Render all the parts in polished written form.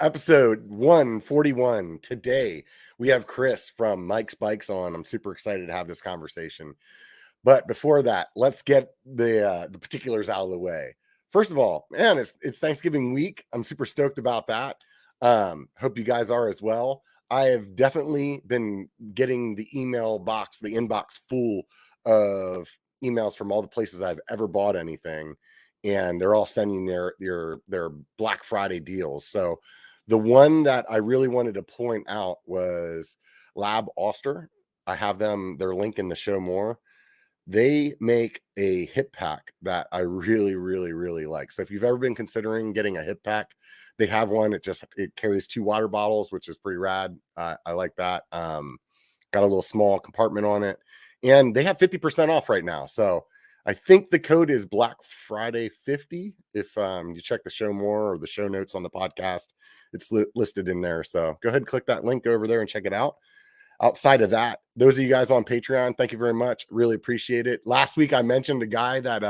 Episode 141. Today, we have Chris from Mike's Bikes on. I'm super excited to have this conversation. But before that, let's get the particulars out of the way. First of all, man, it's Thanksgiving week. I'm super stoked about that. Hope you guys are as well. I have definitely been getting the inbox full of emails from all the places I've ever bought anything, and they're all sending their Black Friday deals. So the one that I really wanted to point out was Lab Oster. I have their link in the show more. They make a hip pack that I really, really, really like. So if you've ever been considering getting a hip pack, they have one. It carries 2 water bottles, which is pretty rad. I like that. Got a little small compartment on it, and they have 50% off right now. So I think the code is Black Friday 50. If you check the show more or the show notes on the podcast, it's listed in there. So go ahead and click that link over there and check it out. Outside of that, those of you guys on Patreon, thank you very much. Really appreciate it. Last week, I mentioned a guy that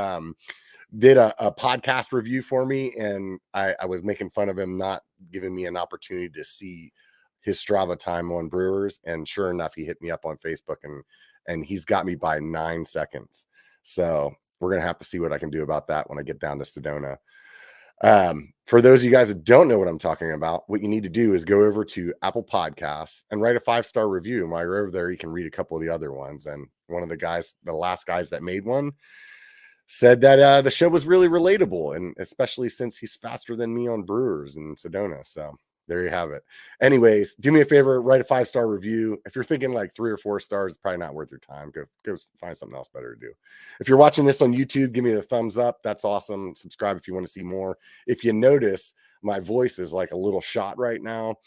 did a podcast review for me, and I was making fun of him not giving me an opportunity to see his Strava time on Brewers. And sure enough, he hit me up on Facebook, and he's got me by 9 seconds. So we're going to have to see what I can do about that when I get down to Sedona. For those of you guys that don't know what I'm talking about, what you need to do is go over to Apple Podcasts and write a 5-star review. And while you're over there, you can read a couple of the other ones. And one of the last guys that made one, said that the show was really relatable, and especially since he's faster than me on Brewers in Sedona. So there you have it. Anyways, do me a favor, write a 5-star review. If you're thinking like 3 or 4 stars, it's probably not worth your time. Go find something else better to do. If you're watching this on YouTube, give me the thumbs up. That's awesome. Subscribe if you want to see more. If you notice, my voice is like a little shot right now.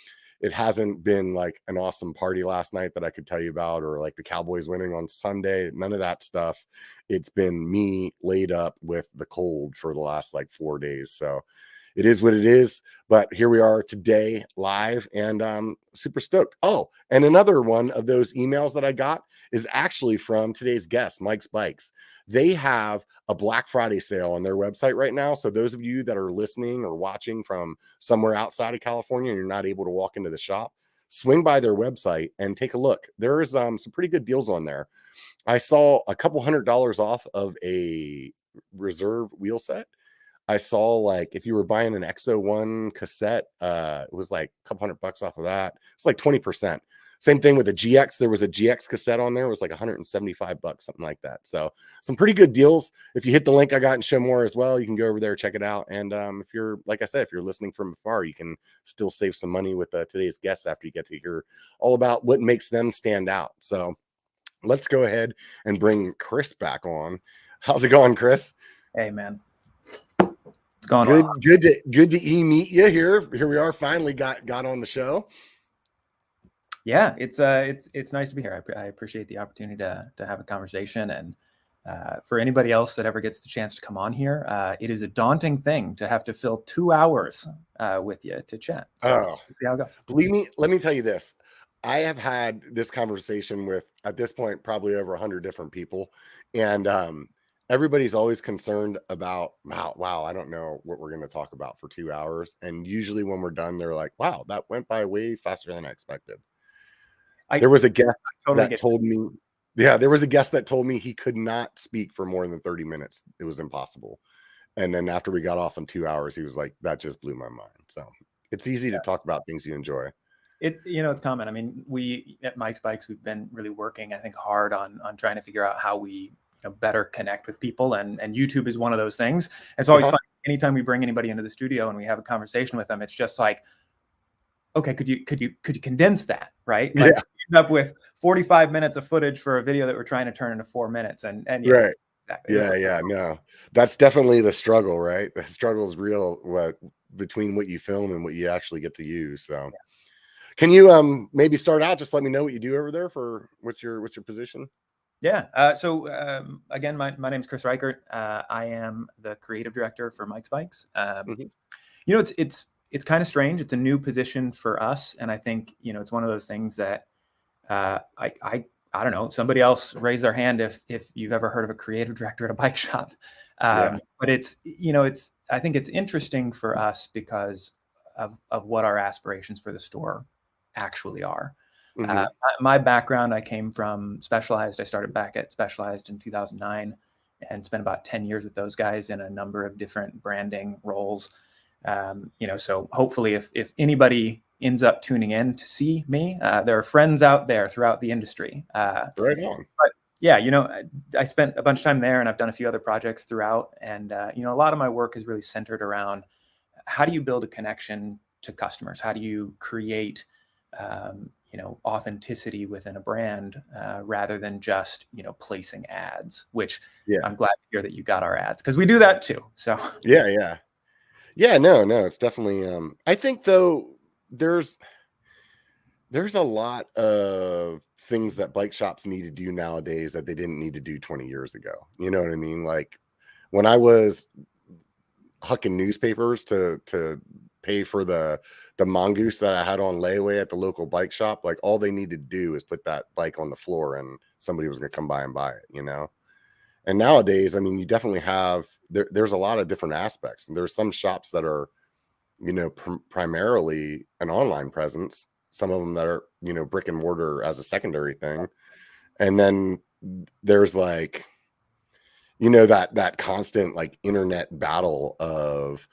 It hasn't been like an awesome party last night that I could tell you about, or like the Cowboys winning on Sunday. None of that stuff. It's been me laid up with the cold for the last like 4 days. So it is what it is. But here we are today live, and I'm super stoked. Oh, and another one of those emails that I got is actually from today's guest, Mike's Bikes. They have a Black Friday sale on their website right now. So those of you that are listening or watching from somewhere outside of California and you're not able to walk into the shop, swing by their website and take a look. There is some pretty good deals on there. I saw a couple $100 off of a reserve wheel set. I saw like if you were buying an XO1 cassette, it was like a couple $100 off of that. It's like 20%. Same thing with the GX. There was a GX cassette on there. It was like $175, something like that. So some pretty good deals. If you hit the link I got in show more as well, you can go over there, check it out. And if you're, like I said, if you're listening from afar, you can still save some money with today's guests after you get to hear all about what makes them stand out. So let's go ahead and bring Chris back on. How's it going, Chris? Hey, man. What's going on? Good to meet you here. Here we are. Finally got on the show. Yeah, it's nice to be here. I appreciate the opportunity to have a conversation. And for anybody else that ever gets the chance to come on here, it is a daunting thing to have to fill 2 hours with you to chat. So we'll see how it goes. Believe me, let me tell you this. I have had this conversation with, at this point, probably over 100 different people. And everybody's always concerned about, wow, I don't know what we're going to talk about for 2 hours. And usually when we're done, they're like, wow, that went by way faster than I expected. There was a guest that told me he could not speak for more than 30 minutes. It was impossible. And then after we got off in 2 hours, he was like, that just blew my mind. So it's easy to talk about things you enjoy. It's common. I mean, we at Mike's Bikes, we've been really working, I think, hard on trying to figure out how we better connect with people, and YouTube is one of those things. It's always fun anytime we bring anybody into the studio and we have a conversation with them. It's just like, okay, could you condense that, right? Like, yeah. You end up with 45 minutes of footage for a video that we're trying to turn into 4 minutes, and right. Exactly. No, that's definitely the struggle, right? The struggle is real between what you film and what you actually get to use. So can you maybe start out, just let me know what you do over there for what's your position? Yeah. So again, my name is Chris Reichert. I am the creative director for Mike's Bikes. It's kind of strange. It's a new position for us, and I think it's one of those things that I don't know. Somebody else raise their hand if you've ever heard of a creative director at a bike shop. But I think it's interesting for us because of what our aspirations for the store actually are. Mm-hmm. My background, I came from Specialized. I started back at Specialized in 2009 and spent about 10 years with those guys in a number of different branding roles. So hopefully if anybody ends up tuning in to see me, there are friends out there throughout the industry. Right on. But yeah, I spent a bunch of time there, and I've done a few other projects throughout. And, a lot of my work is really centered around how do you build a connection to customers? How do you create, authenticity within a brand rather than just, placing ads, which I'm glad to hear that you got our ads, because we do that too. So yeah, no, it's definitely, I think though, there's a lot of things that bike shops need to do nowadays that they didn't need to do 20 years ago. You know what I mean? Like when I was hucking newspapers to pay for the mongoose that I had on layaway at the local bike shop, like all they needed to do is put that bike on the floor and somebody was going to come by and buy it, And nowadays, I mean, you definitely have, there's a lot of different aspects. And there's some shops that are, primarily an online presence. Some of them that are, brick and mortar as a secondary thing. And then there's like, that constant like internet battle of,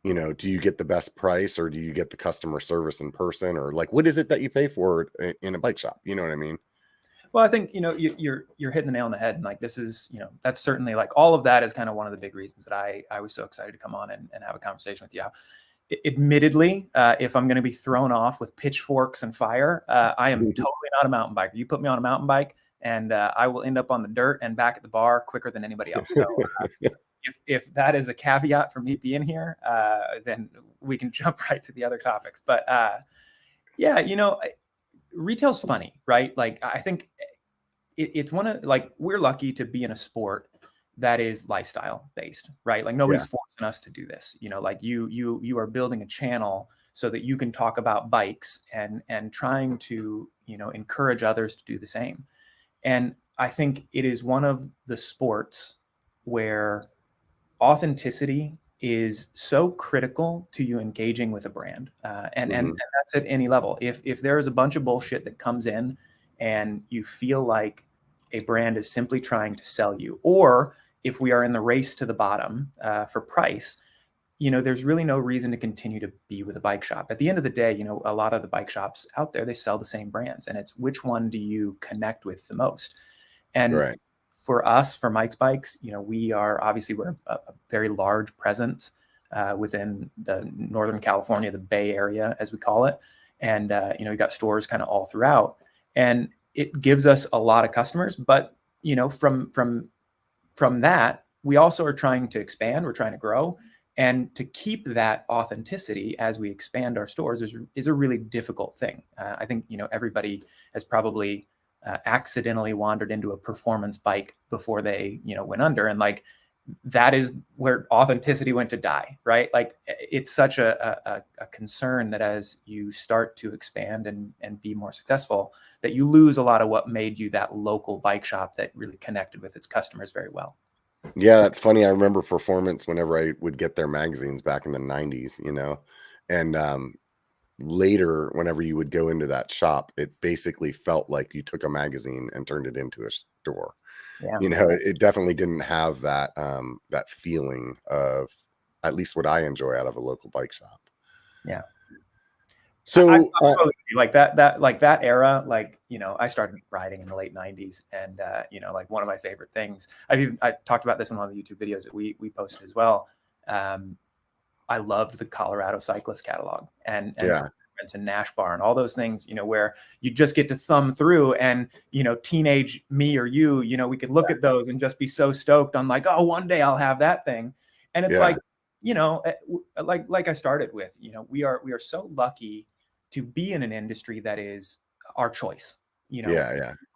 do you get the best price or do you get the customer service in person, or like, what is it that you pay for in a bike shop? You know what I mean? Well, I think, you're hitting the nail on the head. And like, this is, that's certainly like all of that is kind of one of the big reasons that I was so excited to come on and have a conversation with you. Admittedly, if I'm going to be thrown off with pitchforks and fire, I am totally not a mountain biker. You put me on a mountain bike and I will end up on the dirt and back at the bar quicker than anybody else. So if that is a caveat for me being here, then we can jump right to the other topics. But retail's funny, right? Like, I think it's one of, like, we're lucky to be in a sport that is lifestyle based, right? Like nobody's forcing us to do this, like you are building a channel so that you can talk about bikes and trying to, encourage others to do the same. And I think it is one of the sports where authenticity is so critical to you engaging with a brand. And that's at any level. If there is a bunch of bullshit that comes in and you feel like a brand is simply trying to sell you, or if we are in the race to the bottom for price, there's really no reason to continue to be with a bike shop. At the end of the day, a lot of the bike shops out there, they sell the same brands, and it's which one do you connect with the most? And for us, for Mike's Bikes, we're a very large presence within the Northern California, the Bay Area, as we call it. And, we got stores kind of all throughout, and it gives us a lot of customers. But, from that, we also are trying to expand, we're trying to grow, and to keep that authenticity as we expand our stores is a really difficult thing. I think, everybody has probably accidentally wandered into a performance bike before they, went under. And like, that is where authenticity went to die, right? Like, it's such a concern that as you start to expand and be more successful, that you lose a lot of what made you that local bike shop that really connected with its customers very well. Yeah, that's funny. I remember Performance whenever I would get their magazines back in the 90s, and later, whenever you would go into that shop, it basically felt like you took a magazine and turned it into a store. It definitely didn't have that that feeling of, at least what I enjoy out of a local bike shop. Yeah. So like that era, like, I started riding in the late 90s, and like one of my favorite things, I talked about this in one of the YouTube videos that we posted as well. I loved the Colorado Cyclist catalog and Nash Bar and all those things, where you just get to thumb through, and, teenage me or you, we could look at those and just be so stoked on like, oh, one day I'll have that thing. And it's like, like I started with, we are so lucky to be in an industry that is our choice,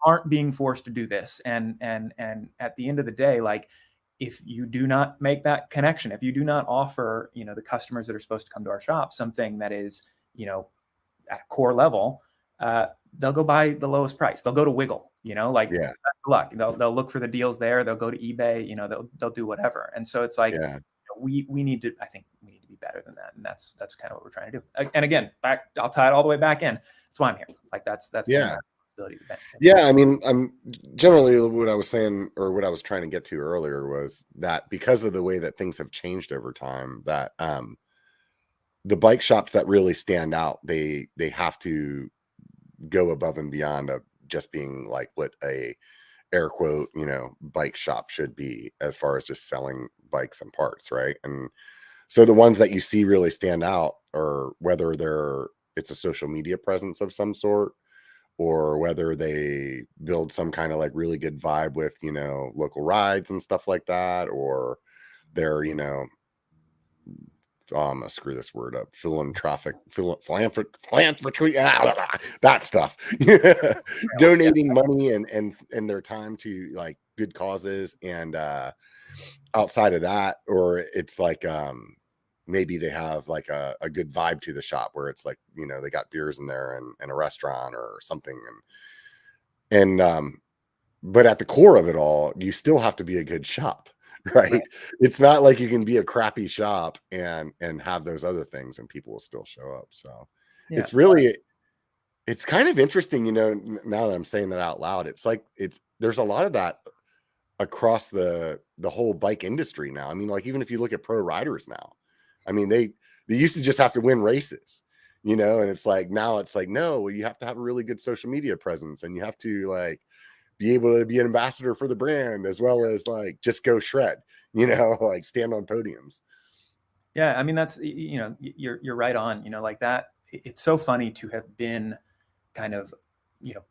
aren't being forced to do this. And at the end of the day, like, if you do not make that connection, if you do not offer, the customers that are supposed to come to our shop something that is, at a core level, they'll go buy the lowest price. They'll go to Wiggle, that's the luck. They'll look for the deals there. They'll go to eBay, they'll do whatever. And so it's like, we need to be better than that. And that's kind of what we're trying to do. And again, I'll tie it all the way back in. That's why I'm here. Like that's kind of my responsibility. Yeah. I mean, I'm generally what I was saying, or what I was trying to get to earlier, was that because of the way that things have changed over time, that the bike shops that really stand out, they have to go above and beyond of just being like what a air quote, bike shop should be, as far as just selling bikes and parts, right? And so the ones that you see really stand out, or whether it's a social media presence of some sort, or whether they build some kind of like really good vibe with, local rides and stuff like that, or they're, I'm gonna screw this word up. Philanthropic, that stuff. Donating money and their time to like good causes, and outside of that, or it's like maybe they have like a good vibe to the shop, where it's like, they got beers in there and a restaurant or something, and but at the core of it all, you still have to be a good shop. Right. It's not like you can be a crappy shop and have those other things and people will still show up. So it's kind of interesting, now that I'm saying that out loud, it's like, there's a lot of that across the whole bike industry now. I mean, like, even if you look at pro riders now, I mean, they used to just have to win races, and it's like, now it's like, no, well, you have to have a really good social media presence, and you have to like be able to be an ambassador for the brand, as well as like just go shred, like stand on podiums. Yeah. I mean, that's, you're right on, like that. It's so funny to have been kind of,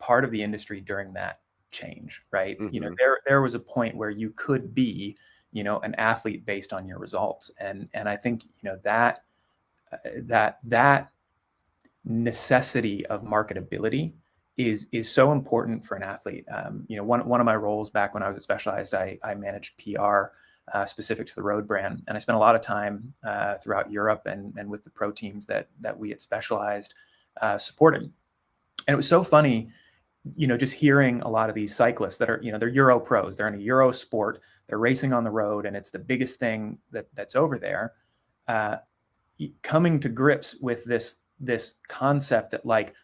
part of the industry during that change, right? Mm-hmm. There was a point where you could be, an athlete based on your results. And I think, that necessity of marketability is so important for an athlete. One of my roles back when I was at Specialized, I managed PR specific to the road brand, and I spent a lot of time throughout Europe and with the pro teams that we at Specialized supported. And it was so funny, just hearing a lot of these cyclists that are, they're Euro pros, they're in a Euro sport, they're racing on the road, and it's the biggest thing that's over there. Coming to grips with this concept that like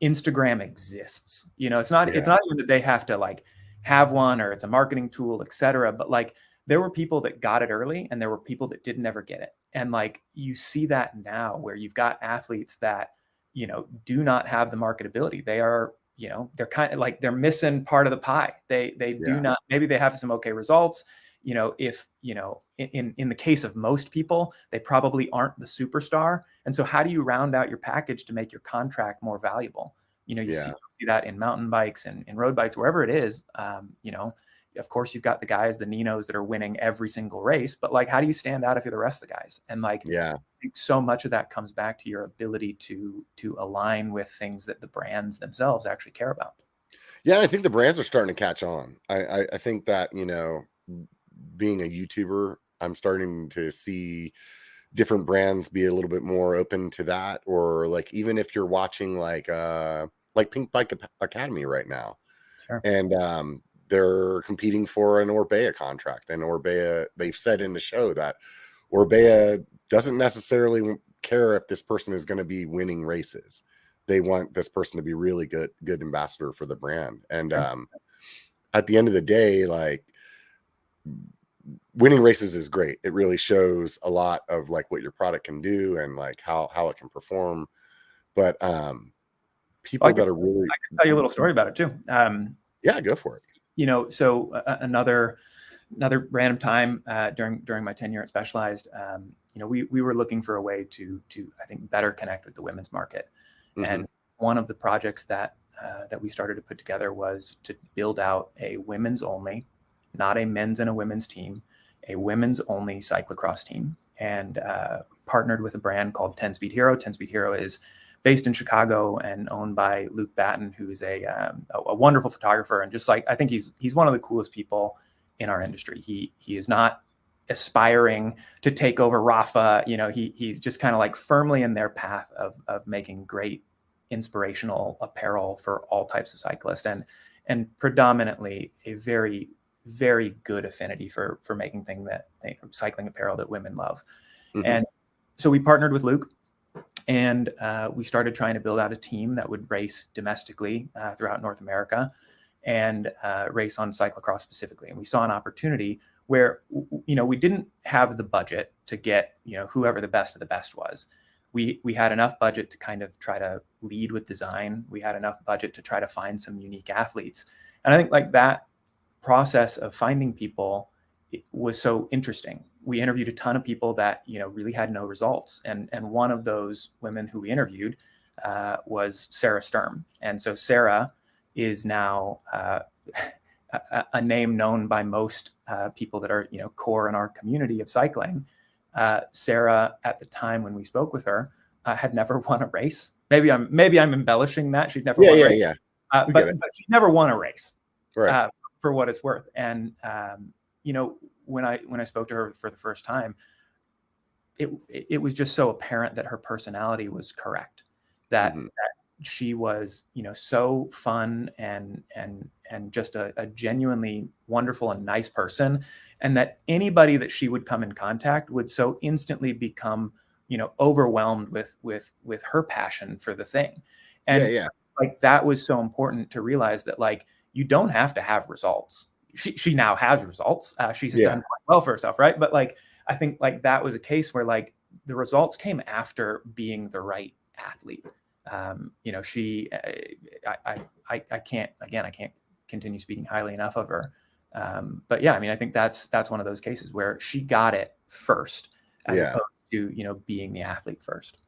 Instagram exists. It's not even that they have to like have one, or it's a marketing tool, etc. But like, there were people that got it early and there were people that didn't ever get it. And like, you see that now, where you've got athletes that, do not have the marketability. They are, they're kind of like, they're missing part of the pie. They do not, maybe they have some okay results. If, in the case of most people, they probably aren't the superstar. And so how do you round out your package to make your contract more valuable? You see that in mountain bikes and in road bikes, wherever it is. Of course, you've got the guys, the Ninos, that are winning every single race, but like, how do you stand out if you're the rest of the guys? And like, I think so much of that comes back to your ability to align with things that the brands themselves actually care about. Yeah, I think the brands are starting to catch on. I think that, being a YouTuber, I'm starting to see different brands be a little bit more open to that. Or like, even if you're watching like Pink Bike Academy right now, and they're competing for an Orbea contract, and Orbea, they've said in the show that Orbea doesn't necessarily care if this person is going to be winning races. They want this person to be really good ambassador for the brand. And at the end of the day, like, winning races is great. It really shows a lot of like what your product can do and like how it can perform. But people that are really, I can tell you a little story about it too. Yeah, go for it. So another random time during my tenure at Specialized, we were looking for a way to I think better connect with the women's market. Mm-hmm. And one of the projects that we started to put together was to build out a women's only, not a men's and a women's team, a women's only cyclocross team, and partnered with a brand called 10 Speed Hero. 10 Speed Hero is based in Chicago and owned by Luke Batten, who's a wonderful photographer. And just like, I think he's one of the coolest people in our industry. He is not aspiring to take over Rafa. He's just kind of like firmly in their path of making great inspirational apparel for all types of cyclists, and predominantly a very, very good affinity for making cycling apparel that women love. Mm-hmm. And So we partnered with Luke, and we started trying to build out a team that would race domestically throughout North America and race on cyclocross specifically. And we saw an opportunity where, we didn't have the budget to get, whoever the best of the best was. We had enough budget to kind of try to lead with design. We had enough budget to try to find some unique athletes. And I think like that process of finding people was so interesting. We interviewed a ton of people that, really had no results. And one of those women who we interviewed was Sarah Sturm. And so Sarah is now a name known by most people that are, core in our community of cycling. Sarah, at the time when we spoke with her, had never won a race. Maybe I'm embellishing that. She'd never won a race. But she never won a race, right. For what it's worth. And when I spoke to her for the first time, it was just so apparent that her personality was correct. That she was, so fun and just a genuinely wonderful and nice person, and that anybody that she would come in contact would so instantly become, overwhelmed with her passion for the thing. And like that was so important to realize that like you don't have to have results. She now has results. She's done quite well for herself, right? But like I think like that was a case where like the results came after being the right athlete. She, I can't continue speaking highly enough of her. But yeah, I mean, I think that's one of those cases where she got it first as opposed to, being the athlete first.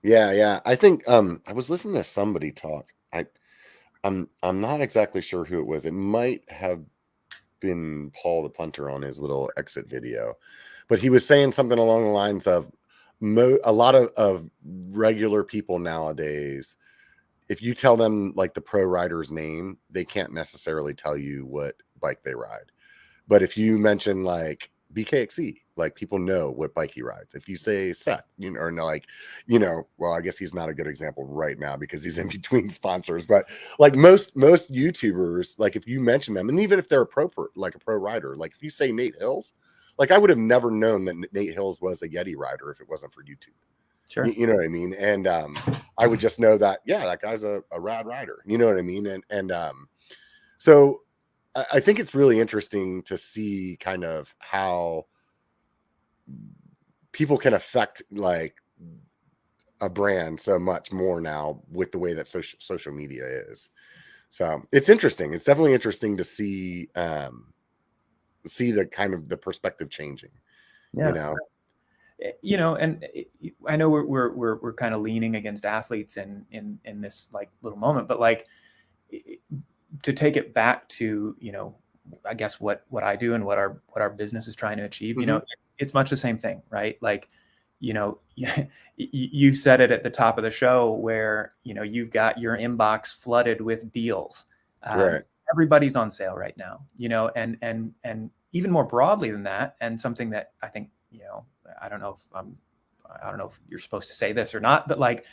Yeah. I think, I was listening to somebody talk. I'm not exactly sure who it was. It might have been Paul the punter on his little exit video, but he was saying something along the lines of, a lot of regular people nowadays, if you tell them like the pro rider's name, they can't necessarily tell you what bike they ride. But if you mention like BKXE, like people know what bike he rides. If you say Seth, well, I guess he's not a good example right now because he's in between sponsors, but like most YouTubers, like if you mention them, and even if they're a pro rider, like if you say Nate Hills, like I would have never known that Nate Hills was a Yeti rider if it wasn't for YouTube. Sure. You know what I mean? And I would just know that, that guy's a rad rider. You know what I mean? And so I think it's really interesting to see kind of how people can affect like a brand so much more now with the way that social media is. So it's interesting. It's definitely interesting to see the kind of the perspective changing. And I know we're kind of leaning against athletes in this like little moment, but like to take it back to, I guess what I do and what our business is trying to achieve, it's much the same thing, right? Like, you said it at the top of the show where, you've got your inbox flooded with deals. Right. Everybody's on sale right now, and even more broadly than that. And something that I think, I don't know if you're supposed to say this or not, but like,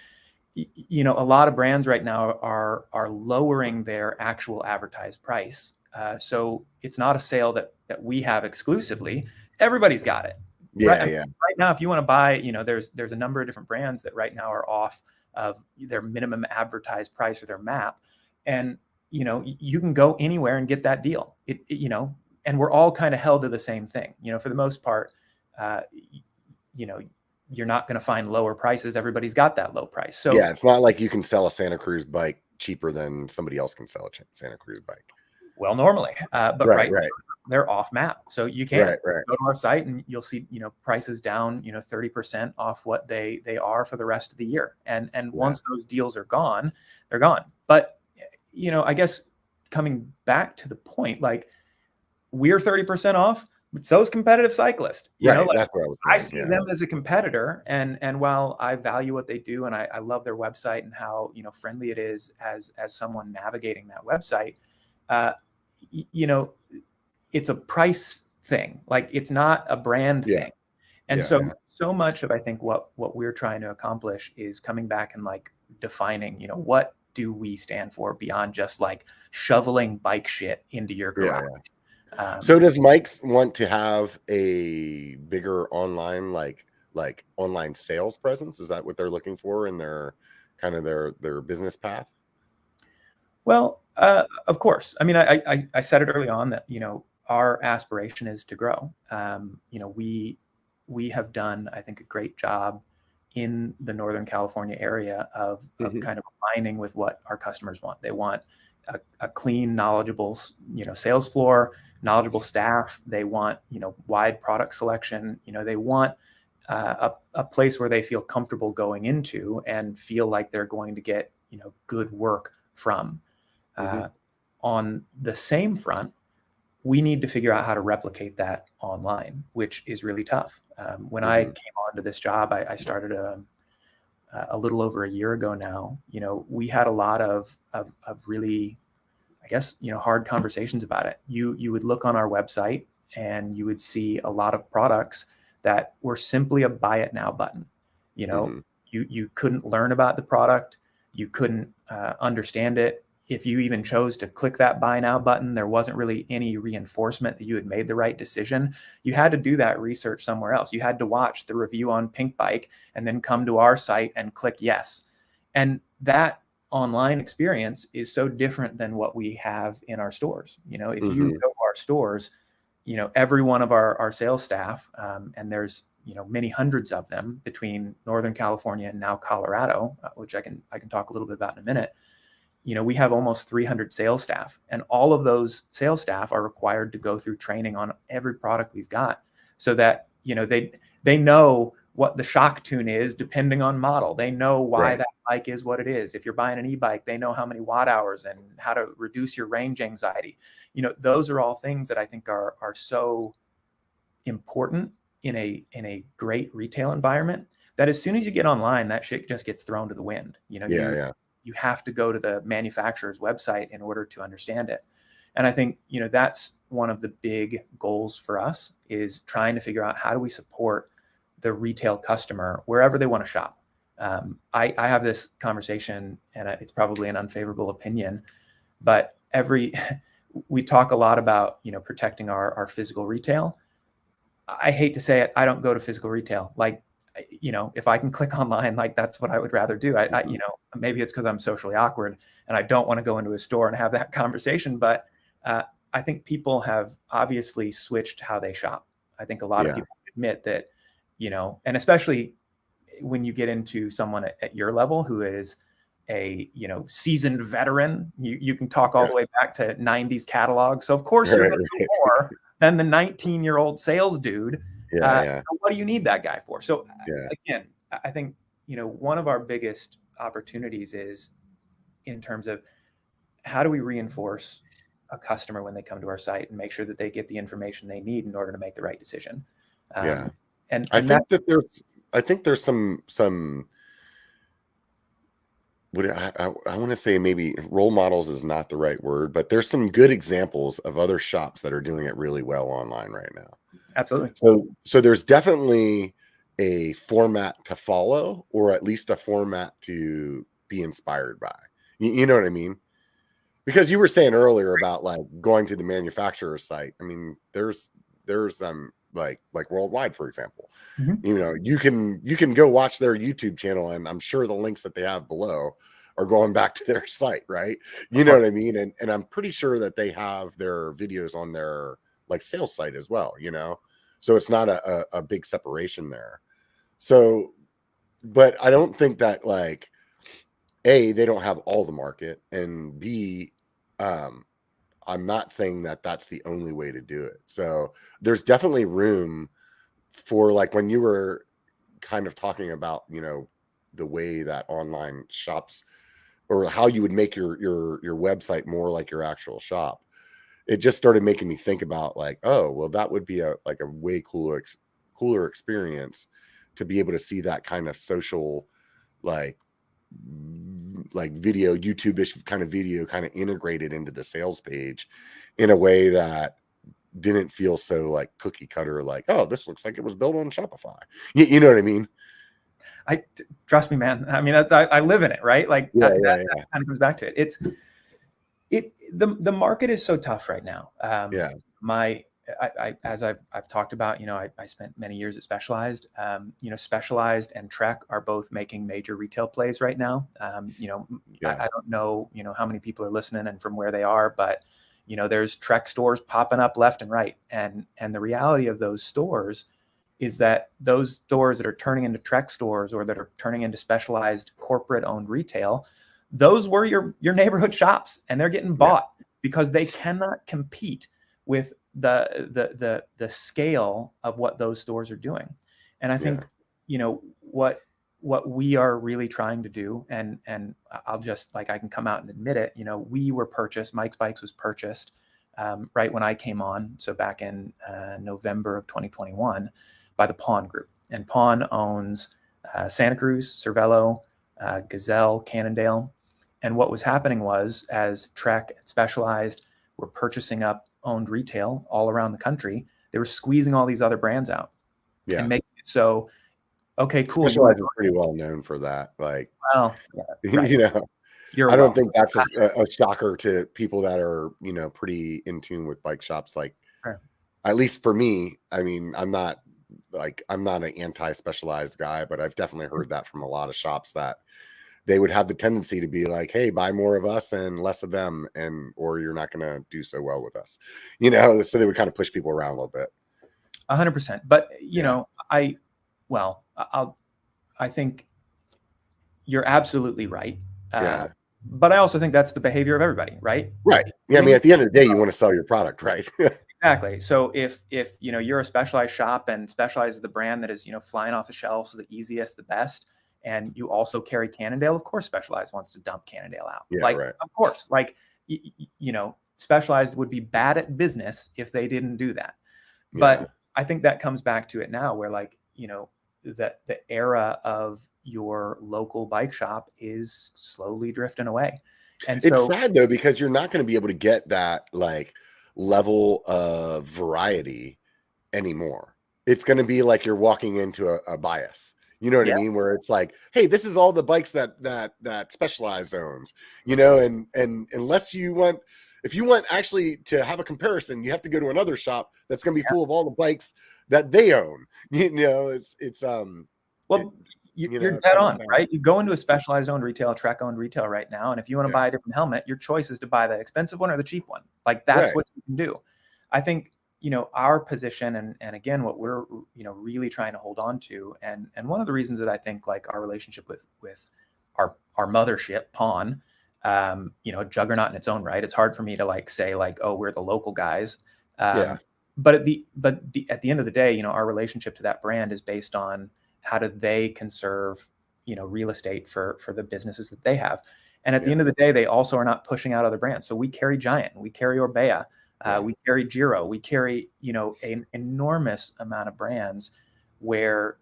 a lot of brands right now are lowering their actual advertised price. So it's not a sale that we have exclusively. Everybody's got it. Right now, if you want to buy, there's a number of different brands that right now are off of their minimum advertised price or their MAP. And, you can go anywhere and get that deal. And we're all kind of held to the same thing. For the most part, you're not going to find lower prices. Everybody's got that low price. So it's not like you can sell a Santa Cruz bike cheaper than somebody else can sell a Santa Cruz bike. Well, normally, but right now, they're off map. So you can go to our site and you'll see, prices down, 30% off what they are for the rest of the year. And once those deals are gone, they're gone. But, I guess coming back to the point, like we're 30% off, but so is Competitive Cyclist. That's what I was saying. I see them as a competitor. And while I value what they do and I love their website and how, friendly it is as someone navigating that website, it's a price thing. Like it's not a brand thing. And so much of, I think what we're trying to accomplish is coming back and like defining, what do we stand for beyond just like shoveling bike shit into your garage. So does Mike's want to have a bigger online like like online sales presence? Is that what they're looking for in their kind of their business path? Well, of course. I mean, I said it early on that, our aspiration is to grow. We have done, I think, a great job in the Northern California area of kind of aligning with what our customers want. They want a clean, knowledgeable, sales floor, knowledgeable staff. They want, wide product selection. They want a place where they feel comfortable going into and feel like they're going to get, good work from. On the same front, we need to figure out how to replicate that online, which is really tough. When I came onto this job, I started a little over a year ago now. We had a lot of really, I guess, hard conversations about it. You would look on our website and you would see a lot of products that were simply a buy it now button. You couldn't learn about the product. You couldn't understand it. If you even chose to click that buy now button, there wasn't really any reinforcement that you had made the right decision. You had to do that research somewhere else. You had to watch the review on Pink Bike and then come to our site and click yes. And that online experience is so different than what we have in our stores. If you go to our stores, every one of our sales staff, and there's many hundreds of them between Northern California and now Colorado, which I can talk a little bit about in a minute. We have almost 300 sales staff, and all of those sales staff are required to go through training on every product we've got, so that they know what the shock tune is depending on model. They know why that bike is what it is. If you're buying an e-bike, they know how many watt hours and how to reduce your range anxiety. Those are all things that I think are so important in a great retail environment, that as soon as you get online, that shit just gets thrown to the wind. You have to go to the manufacturer's website in order to understand it. And I think, that's one of the big goals for us, is trying to figure out how do we support the retail customer wherever they want to shop. I have this conversation, and it's probably an unfavorable opinion, but we talk a lot about, protecting our physical retail. I hate to say it, I don't go to physical retail. Like, if I can click online, like, that's what I would rather do. Maybe it's because I'm socially awkward and I don't want to go into a store and have that conversation, but I think people have obviously switched how they shop. I think a lot of people admit that, and especially when you get into someone at your level who is a, seasoned veteran, you can talk all the way back to 90s catalogs. So of course you're going to do more than the 19-year-old sales dude. What do you need that guy for? So again, I think, one of our biggest opportunities is in terms of how do we reinforce a customer when they come to our site and make sure that they get the information they need in order to make the right decision. And I think there's some I want to say, maybe role models is not the right word, but there's some good examples of other shops that are doing it really well online right now. Absolutely. So there's definitely a format to follow, or at least a format to be inspired by. You know what I mean? Because you were saying earlier about like going to the manufacturer's site. I mean, there's like Worldwide, for example. You can go watch their YouTube channel, and I'm sure the links that they have below are going back to their site, right? You know what I mean? And I'm pretty sure that they have their videos on their like sales site as well, so it's not a big separation there. So, but I don't think that, like, A, they don't have all the market, and B, I'm not saying that that's the only way to do it. So there's definitely room for, like, when you were kind of talking about, the way that online shops, or how you would make your website more like your actual shop, it just started making me think about, like, oh, well, that would be a way cooler experience to be able to see that kind of social, like video, YouTube-ish kind of video, kind of integrated into the sales page in a way that didn't feel so like cookie cutter, like, oh, this looks like it was built on Shopify. You know what I mean? Trust me, man. I mean, I live in it, right? Like that kind of comes back to it. The market is so tough right now. as I've talked about, I spent many years at Specialized. Specialized and Trek are both making major retail plays right now. I don't know, how many people are listening and from where they are, but there's Trek stores popping up left and right. And the reality of those stores is that those stores that are turning into Trek stores or that are turning into Specialized corporate owned retail, those were your neighborhood shops, and they're getting bought because they cannot compete with the scale of what those stores are doing. And I think, what we are really trying to do, and I'll just, like, I can come out and admit it, we were purchased, Mike's Bikes was purchased right when I came on. So back in November of 2021 by the Pawn Group. And Pawn owns Santa Cruz, Cervelo, Gazelle, Cannondale. And what was happening was, as Trek and Specialized were purchasing up owned retail all around the country, they were squeezing all these other brands out and making it so, okay, cool. Specialized is pretty well known for that. Like, well, right. I don't think that's a shocker to people that are, pretty in tune with bike shops. Like, at least for me, I mean, I'm not an anti-Specialized guy, but I've definitely heard that from a lot of shops that they would have the tendency to be like, hey, buy more of us and less of them, or you're not going to do so well with us, so they would kind of push people around a little bit. 100%. But, I think you're absolutely right. But I also think that's the behavior of everybody, right? Right. Yeah. I mean, at the end of the day, you want to sell your product, right? Exactly. So if you're a Specialized shop and Specialized is the brand that is, flying off the shelves, the easiest, the best, and you also carry Cannondale, of course, Specialized wants to dump Cannondale out. Of course, Specialized would be bad at business if they didn't do that. But I think that comes back to it now where, that the era of your local bike shop is slowly drifting away. And it's sad though, because you're not going to be able to get that level of variety anymore. It's going to be like you're walking into a bias. You know what I mean? Where it's like, hey, this is all the bikes that Specialized owns, and unless if you want actually to have a comparison, you have to go to another shop that's going to be full of all the bikes that they own. You're dead on, right? You go into a Specialized owned retail, Trek owned retail right now, and if you want to buy a different helmet, your choice is to buy the expensive one or the cheap one. That's what you can do. I think, our position and again, what we're, really trying to hold on to. And one of the reasons that I think our relationship with our mothership, Pawn, juggernaut in its own right. It's hard for me to say oh, we're the local guys. But at the end of the day, our relationship to that brand is based on how do they conserve, real estate for the businesses that they have. And at the end of the day, they also are not pushing out other brands. So we carry Giant, we carry Orbea, we carry Giro, we carry, an enormous amount of brands where,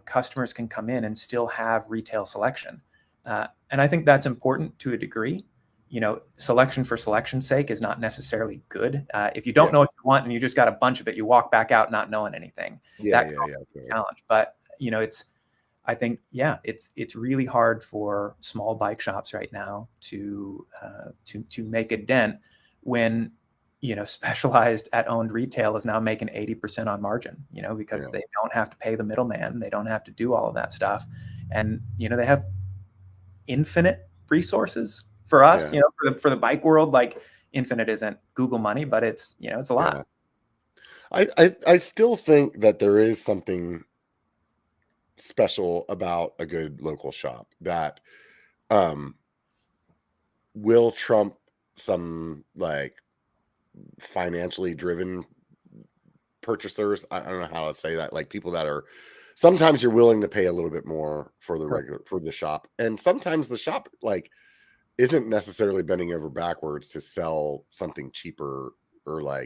customers can come in and still have retail selection. And I think that's important to a degree. Selection for selection's sake is not necessarily good. If you don't know what you want and you just got a bunch of it, you walk back out not knowing anything. That's a challenge. But, I think, it's really hard for small bike shops right now to make a dent when, Specialized at owned retail is now making 80% on margin, because they don't have to pay the middleman. They don't have to do all of that stuff. And, they have infinite resources for us, for the bike world. Infinite isn't Google money, but it's, it's a lot. I still think that there is something special about a good local shop that will trump some financially driven purchasers. I don't know how to say that. People that are, sometimes you're willing to pay a little bit more for the shop, and sometimes the shop isn't necessarily bending over backwards to sell something cheaper, or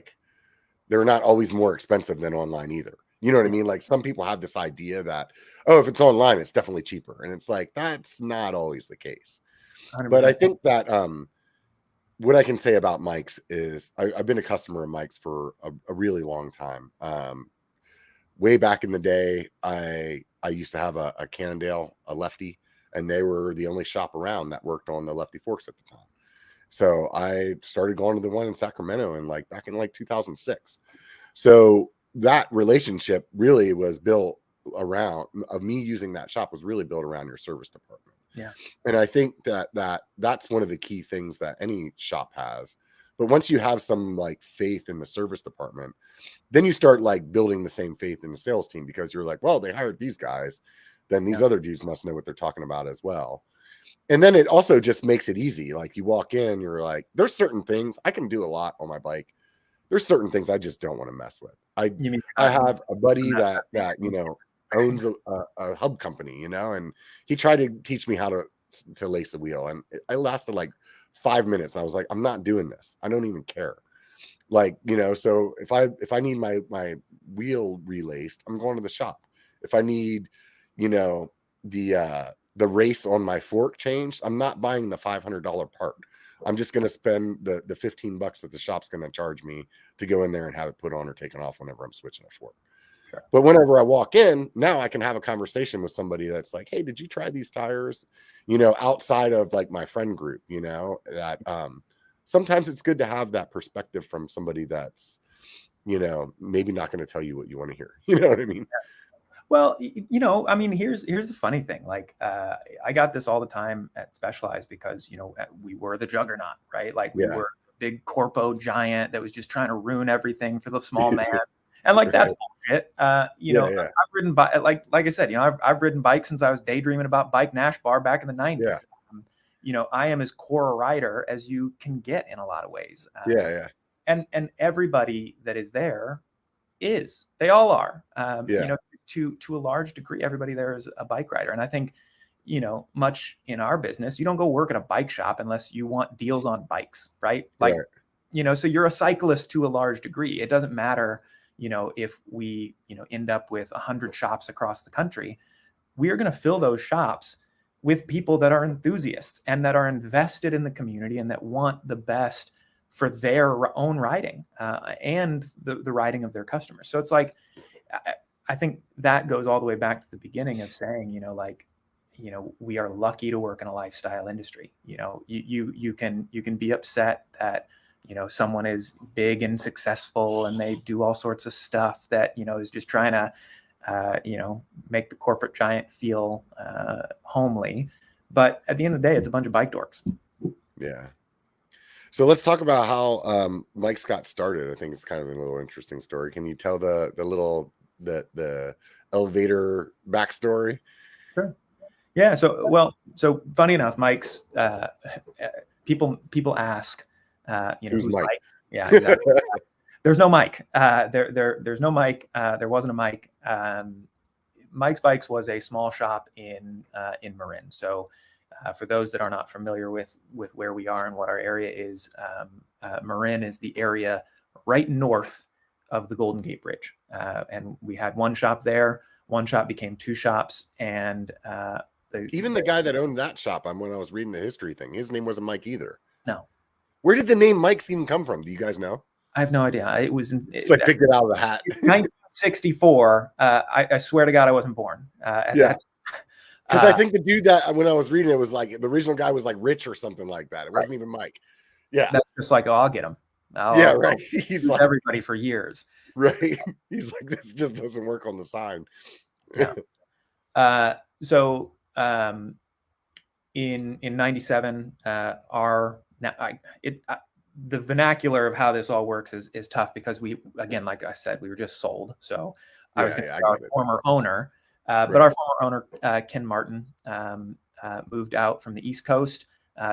they're not always more expensive than online either. You know what I mean? Some people have this idea that, oh, if it's online, it's definitely cheaper. And it's that's not always the case. 100%. But I think that what I can say about Mike's is I've been a customer of Mike's for a really long time. Way back in the day, I used to have a Cannondale, a lefty, and they were the only shop around that worked on the lefty forks at the time. So I started going to the one in Sacramento back in 2006. So that relationship really was built around of me using that shop was really built around your service department. Yeah. And I think that's one of the key things that any shop has. But once you have some like faith in the service department, then you start like building the same faith in the sales team, because you're like, well, they hired these guys, then these other dudes must know what they're talking about as well. And then it also just makes it easy. Like you walk in, you're like, there's certain things I can do a lot on my bike. There's certain things I just don't want to mess with. You mean I have a buddy that owns a hub company, and he tried to teach me how to lace the wheel, and I lasted like 5 minutes. I was like, I'm not doing this. I don't even care. Like, so if I need my wheel relaced, I'm going to the shop. If I need, the race on my fork changed, I'm not buying the $500 part. I'm just going to spend the $15 that the shop's going to charge me to go in there and have it put on or taken off whenever I'm switching a fork. Sure. But whenever I walk in, now I can have a conversation with somebody that's like, hey, did you try these tires? Outside of like my friend group, that sometimes it's good to have that perspective from somebody that's, maybe not going to tell you what you want to hear. You know what I mean? Well, I mean, here's the funny thing. Like, I got this all the time at Specialized because, we were the juggernaut, right? Like we were a big corpo giant that was just trying to ruin everything for the small man. And like, that's bullshit. I've ridden like I said, I've ridden bikes since I was daydreaming about Bike Nash Bar back in the 90s. I am as core a rider as you can get in a lot of ways. And everybody that is there they all are, to a large degree, everybody there is a bike rider. And I think, much in our business, you don't go work at a bike shop unless you want deals on bikes, right? Like, so you're a cyclist to a large degree. It doesn't matter, if we, end up with 100 shops across the country, we are going to fill those shops with people that are enthusiasts and that are invested in the community and that want the best for their own riding and the riding of their customers. So it's like, I think that goes all the way back to the beginning of saying, we are lucky to work in a lifestyle industry. You can be upset that, someone is big and successful and they do all sorts of stuff that, is just trying to, make the corporate giant feel homely. But at the end of the day, it's a bunch of bike dorks. Yeah. So let's talk about how Mike's got started. I think it's kind of a little interesting story. Can you tell the little the elevator backstory? Sure. Yeah. So funny enough, Mike's people ask, who's Mike? Yeah, exactly. There's no Mike. There's no Mike. There wasn't a Mike. Mike's Bikes was a small shop in Marin. So for those that are not familiar with where we are and what our area is, Marin is the area right north of the Golden Gate Bridge. And we had one shop there. One shop became two shops. And even the guy that owned that shop, when I was reading the history thing, his name wasn't Mike either. No. Where did the name Mike's even come from? Do you guys know? I have no idea. It was I picked it out of the hat. 1964. I swear to God, I wasn't born. Because I think the dude that when I was reading it was like the original guy was like Rich or something like that. It wasn't even Mike. Yeah, that's just like, oh, I'll get him. Right. He's like everybody for years. Right. He's like, this just doesn't work on the sign. Yeah. So in 97, the vernacular of how this all works is tough because we, again, like I said, we were just sold. So I was our former owner, but our former owner, Ken Martin, moved out from the East Coast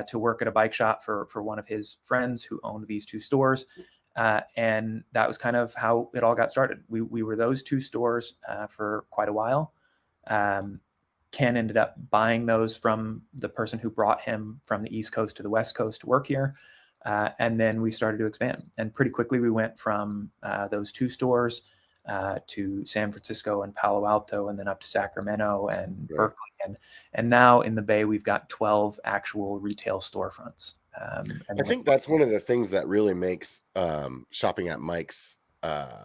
to work at a bike shop for one of his friends who owned these two stores. And that was kind of how it all got started. We were those two stores for quite a while. Ken ended up buying those from the person who brought him from the East Coast to the West Coast to work here. And then we started to expand. And pretty quickly we went from those two stores to San Francisco and Palo Alto, and then up to Sacramento and Berkeley. And now in the Bay, we've got 12 actual retail storefronts. I think that's one of the things that really makes shopping at Mike's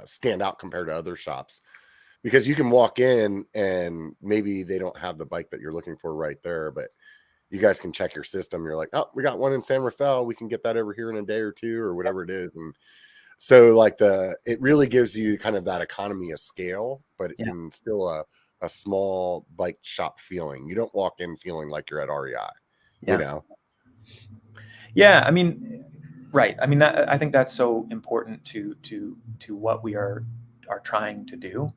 stand out compared to other shops, because you can walk in and maybe they don't have the bike that you're looking for right there, but you guys can check your system. You're like, oh, we got one in San Rafael. We can get that over here in a day or two or whatever it is. And So like it really gives you kind of that economy of scale, but Yeah. in still a small bike shop feeling. You don't walk in feeling like you're at REI, you Yeah. know? Yeah. I mean, right. I mean, I think that's so important to what we are trying to do.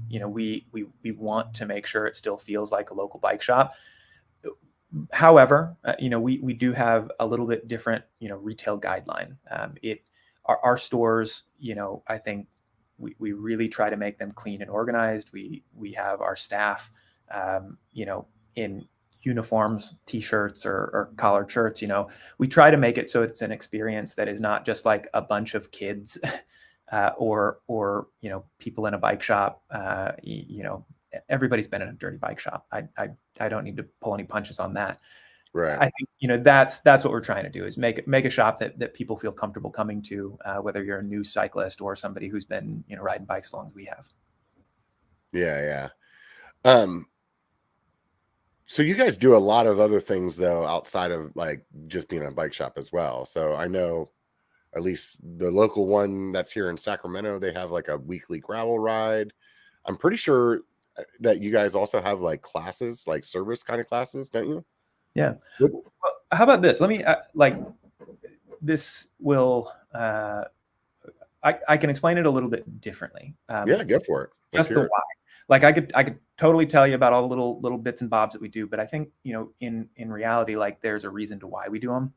We want to make sure it still feels like a local bike shop. However, we do have a little bit different, retail guideline. Our stores, I think we really try to make them clean and organized. We have our staff, in uniforms, t-shirts or collared shirts. We try to make it so it's an experience that is not just like a bunch of kids or people in a bike shop. Everybody's been in a dirty bike shop. I don't need to pull any punches on that. Right. I think that's what we're trying to do, is make a shop that people feel comfortable coming to, whether you're a new cyclist or somebody who's been riding bikes as long as we have. Yeah. So you guys do a lot of other things though outside of like just being a bike shop as well. So I know at least the local one that's here in Sacramento, they have like a weekly gravel ride. I'm pretty sure that you guys also have like classes, like service kind of classes, don't you? Yeah. What- Well, how about this? Let me this will I can explain it a little bit differently. Yeah, go for it. Let's Just the hear it. why. Like I could totally tell you about all the little bits and bobs that we do, but I think in reality, like there's a reason to why we do them,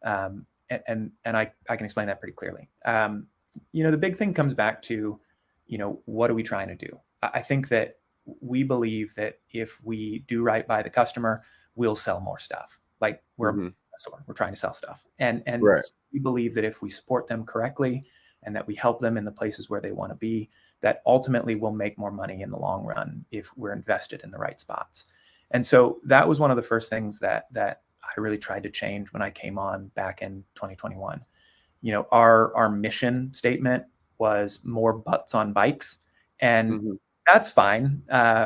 and I can explain that pretty clearly. The big thing comes back to, what are we trying to do? I think that we believe that if we do right by the customer, we'll sell more stuff. Like we're Mhm. a store, we're trying to sell stuff, and Right. we believe that if we support them correctly and that we help them in the places where they want to be, that ultimately will make more money in the long run if we're invested in the right spots. And so that was one of the first things that I really tried to change when I came on back in 2021. Our mission statement was more butts on bikes, and Mhm. that's fine.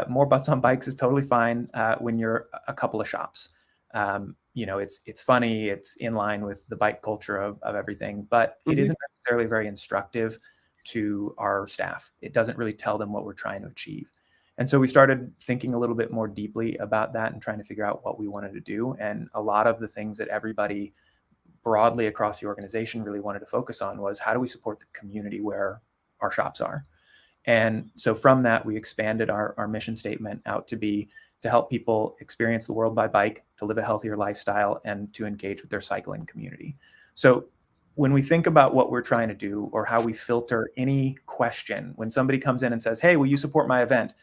More butts on bikes is totally fine when you're a couple of shops. It's funny, it's in line with the bike culture of everything, but it Mhm. isn't necessarily very instructive to our staff. It doesn't really tell them what we're trying to achieve. And so we started thinking a little bit more deeply about that and trying to figure out what we wanted to do. And a lot of the things that everybody broadly across the organization really wanted to focus on was, how do we support the community where our shops are? And so from that, we expanded our mission statement out to be to help people experience the world by bike, to live a healthier lifestyle, and to engage with their cycling community. So when we think about what we're trying to do, or how we filter any question, when somebody comes in and says, hey, will you support my event?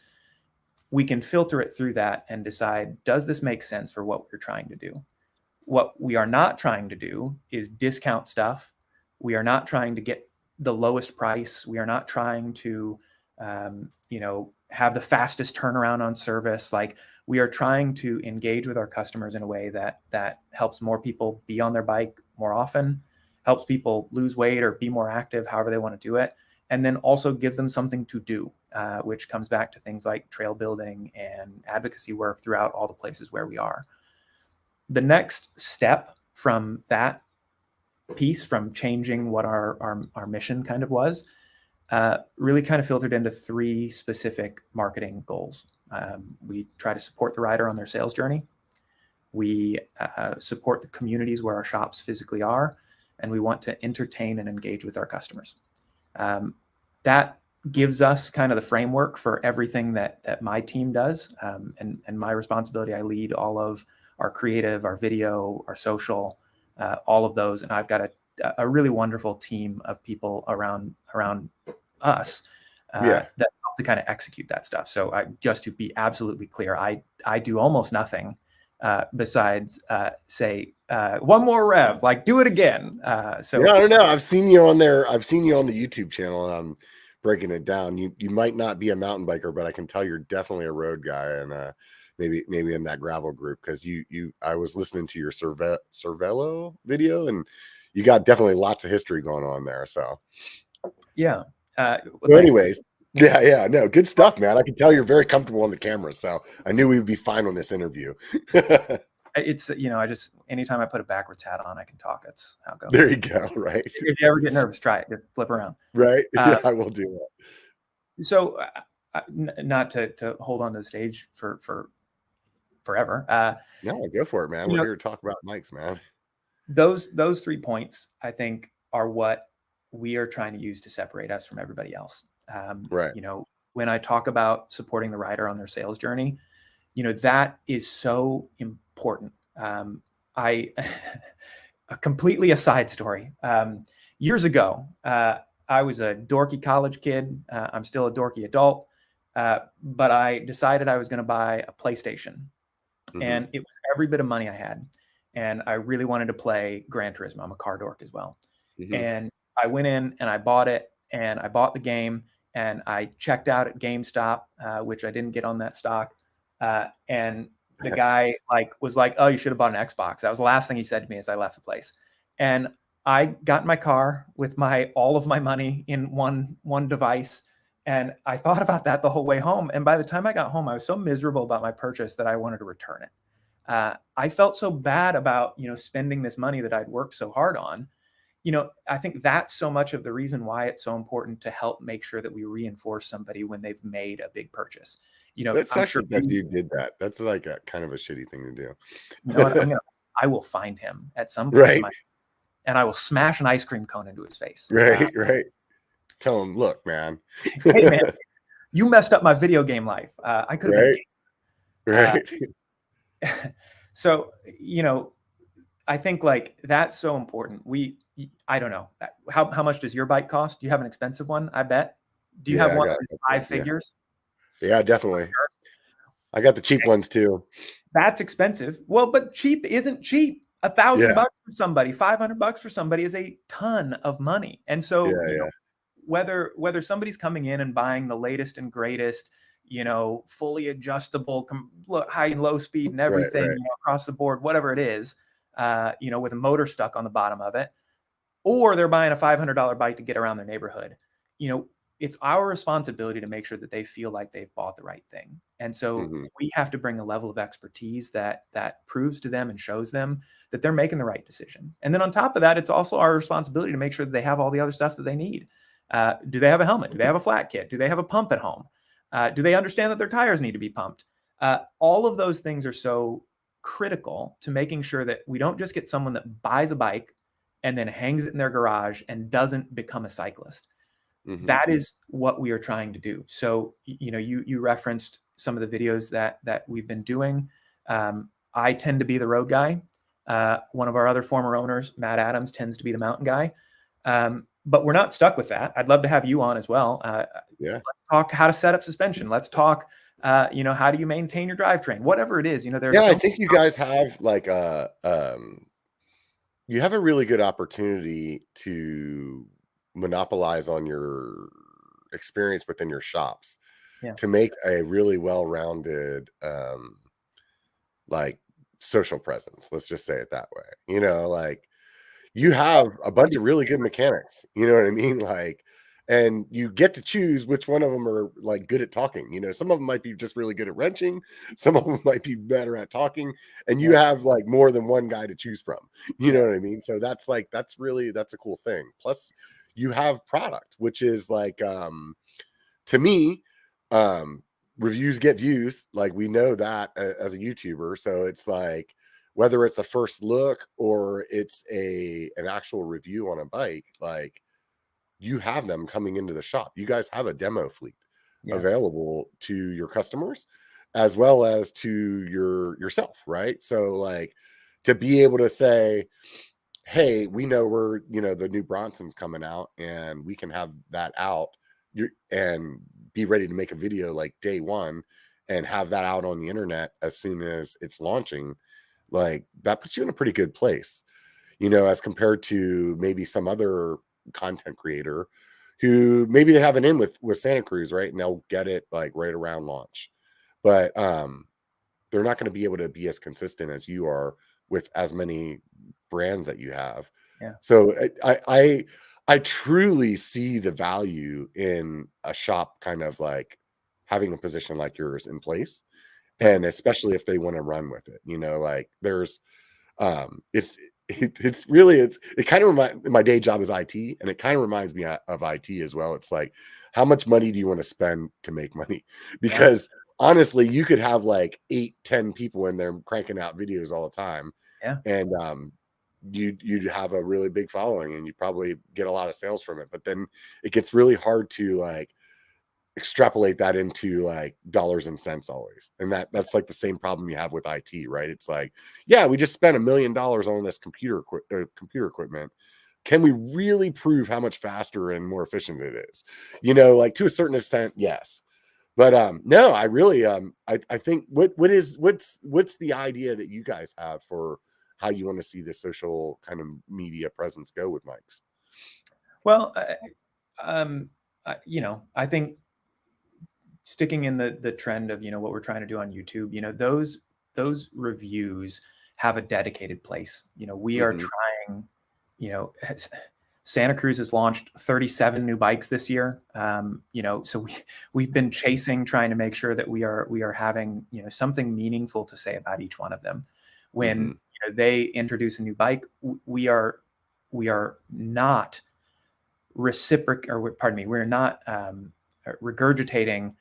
We can filter it through that and decide, does this make sense for what we're trying to do? What we are not trying to do is discount stuff. We are not trying to get the lowest price. We are not trying to, have the fastest turnaround on service. Like, we are trying to engage with our customers in a way that helps more people be on their bike more often, helps people lose weight or be more active, however they want to do it, and then also gives them something to do, which comes back to things like trail building and advocacy work throughout all the places where we are. The next step from that piece, from changing what our mission kind of was, really kind of filtered into three specific marketing goals. We try to support the rider on their sales journey. We support the communities where our shops physically are, and we want to entertain and engage with our customers. That gives us kind of the framework for everything that my team does, and my responsibility. I lead all of our creative, our video, our social, all of those, and I've got a really wonderful team of people around us Yeah. that help to kind of execute that stuff. So just to be absolutely clear, I do almost nothing besides say one more rev, like do it again. So Yeah, I don't know. I've seen you on there. I've seen you on the YouTube channel, and I'm breaking it down. You might not be a mountain biker, but I can tell you're definitely a road guy, and maybe in that gravel group, because I was listening to your Cervelo video, and you got definitely lots of history going on there. So yeah. Well, so thanks. anyways, yeah, no, good stuff, man. I can tell you're very comfortable on the camera, so I knew we would be fine on this interview. It's, anytime I put a backwards hat on, I can talk. That's how it goes. There you go. Right. If you ever get nervous, try it. Just flip around. Right. Yeah, I will do that. So not to hold on to the stage for forever. No, go for it, man. We're here to talk about mics, man. Those 3 points, I think, are what we are trying to use to separate us from everybody else. Right. When I talk about supporting the rider on their sales journey, that is so important. A completely a side story. Years ago, I was a dorky college kid. I'm still a dorky adult, but I decided I was going to buy a PlayStation, and it was every bit of money I had. And I really wanted to play Gran Turismo. I'm a car dork as well. And I went in and I bought it, and I bought the game, and I checked out at GameStop, which I didn't get on that stock. And the guy was like, "Oh, you should have bought an Xbox." That was the last thing he said to me as I left the place. And I got in my car with all of my money in one device. And I thought about that the whole way home. And by the time I got home, I was so miserable about my purchase that I wanted to return it. I felt so bad about, spending this money that I'd worked so hard on. I think that's so much of the reason why it's so important to help make sure that we reinforce somebody when they've made a big purchase. That's actually that dude did that. That's like a kind of a shitty thing to do. I will find him at some point, right? And I will smash an ice cream cone into his face. Right, right. Tell him, look, man. Hey, man, you messed up my video game life. I could have been. Right. So, I think that's so important. I don't know. How much does your bike cost? Do you have an expensive one? I bet. Do you have one that's 5 figures? Yeah, definitely. I got the cheap ones too. That's expensive. Well, but cheap isn't cheap. $1,000 for somebody, $500 for somebody is a ton of money. And so, whether somebody's coming in and buying the latest and greatest, fully adjustable, high and low speed and everything across the board, whatever it is, with a motor stuck on the bottom of it, or they're buying a $500 bike to get around their neighborhood, it's our responsibility to make sure that they feel like they've bought the right thing. And so we have to bring a level of expertise that proves to them and shows them that they're making the right decision. And then on top of that, it's also our responsibility to make sure that they have all the other stuff that they need. Do they have a helmet? Do they have a flat kit? Do they have a pump at home? Do they understand that their tires need to be pumped? All of those things are so critical to making sure that we don't just get someone that buys a bike and then hangs it in their garage and doesn't become a cyclist. That is what we are trying to do. So, you referenced some of the videos that we've been doing. I tend to be the road guy. One of our other former owners, Matt Adams, tends to be the mountain guy. But we're not stuck with that. I'd love to have you on as well. Let's talk how to set up suspension. Let's talk, how do you maintain your drivetrain? Whatever it is, there's. I think you guys have you have a really good opportunity to monopolize on your experience within your shops to make a really well-rounded social presence. Let's just say it that way. You have a bunch of really good mechanics, you know what I mean? And you get to choose which one of them are good at talking. Some of them might be just really good at wrenching. Some of them might be better at talking, and you have more than one guy to choose from. You know what I mean? So that's a cool thing. Plus you have product, which is to me, reviews get views. We know that as a YouTuber. So it's whether it's a first look or it's an actual review on a bike, you have them coming into the shop. You guys have a demo fleet available to your customers as well as to yourself, right? So to be able to say, hey, we know the new Bronson's coming out and we can have that out and be ready to make a video day one and have that out on the internet as soon as it's launching. That puts you in a pretty good place, as compared to maybe some other content creator who maybe they have an in with Santa Cruz, right? And they'll get it right around launch, but they're not going to be able to be as consistent as you are with as many brands that you have. So I truly see the value in a shop kind of having a position like yours in place And especially if they want to run with it, like there's, it kind of reminds, my day job is IT, and it kind of reminds me of IT as well. It's like, how much money do you want to spend to make money? Yeah. Because honestly, you could have like 8-10 people in there cranking out videos all the time. Yeah. And you'd have a really big following, and you probably get a lot of sales from it. But then it gets really hard to like extrapolate that into like dollars and cents always. And that's like the same problem you have with IT, right? It's like, yeah, we just spent $1 million on this computer equipment. Can we really prove how much faster and more efficient it is? Like to a certain extent, yes. But no, I really I think what's the idea that you guys have for how you want to see the social kind of media presence go with Mike's? Well, I think sticking in the trend of what we're trying to do on YouTube, those reviews have a dedicated place. We are trying. Santa Cruz has launched 37 new bikes this year. So we've been trying to make sure that we are having something meaningful to say about each one of them. When they introduce a new bike, we are not we're not regurgitating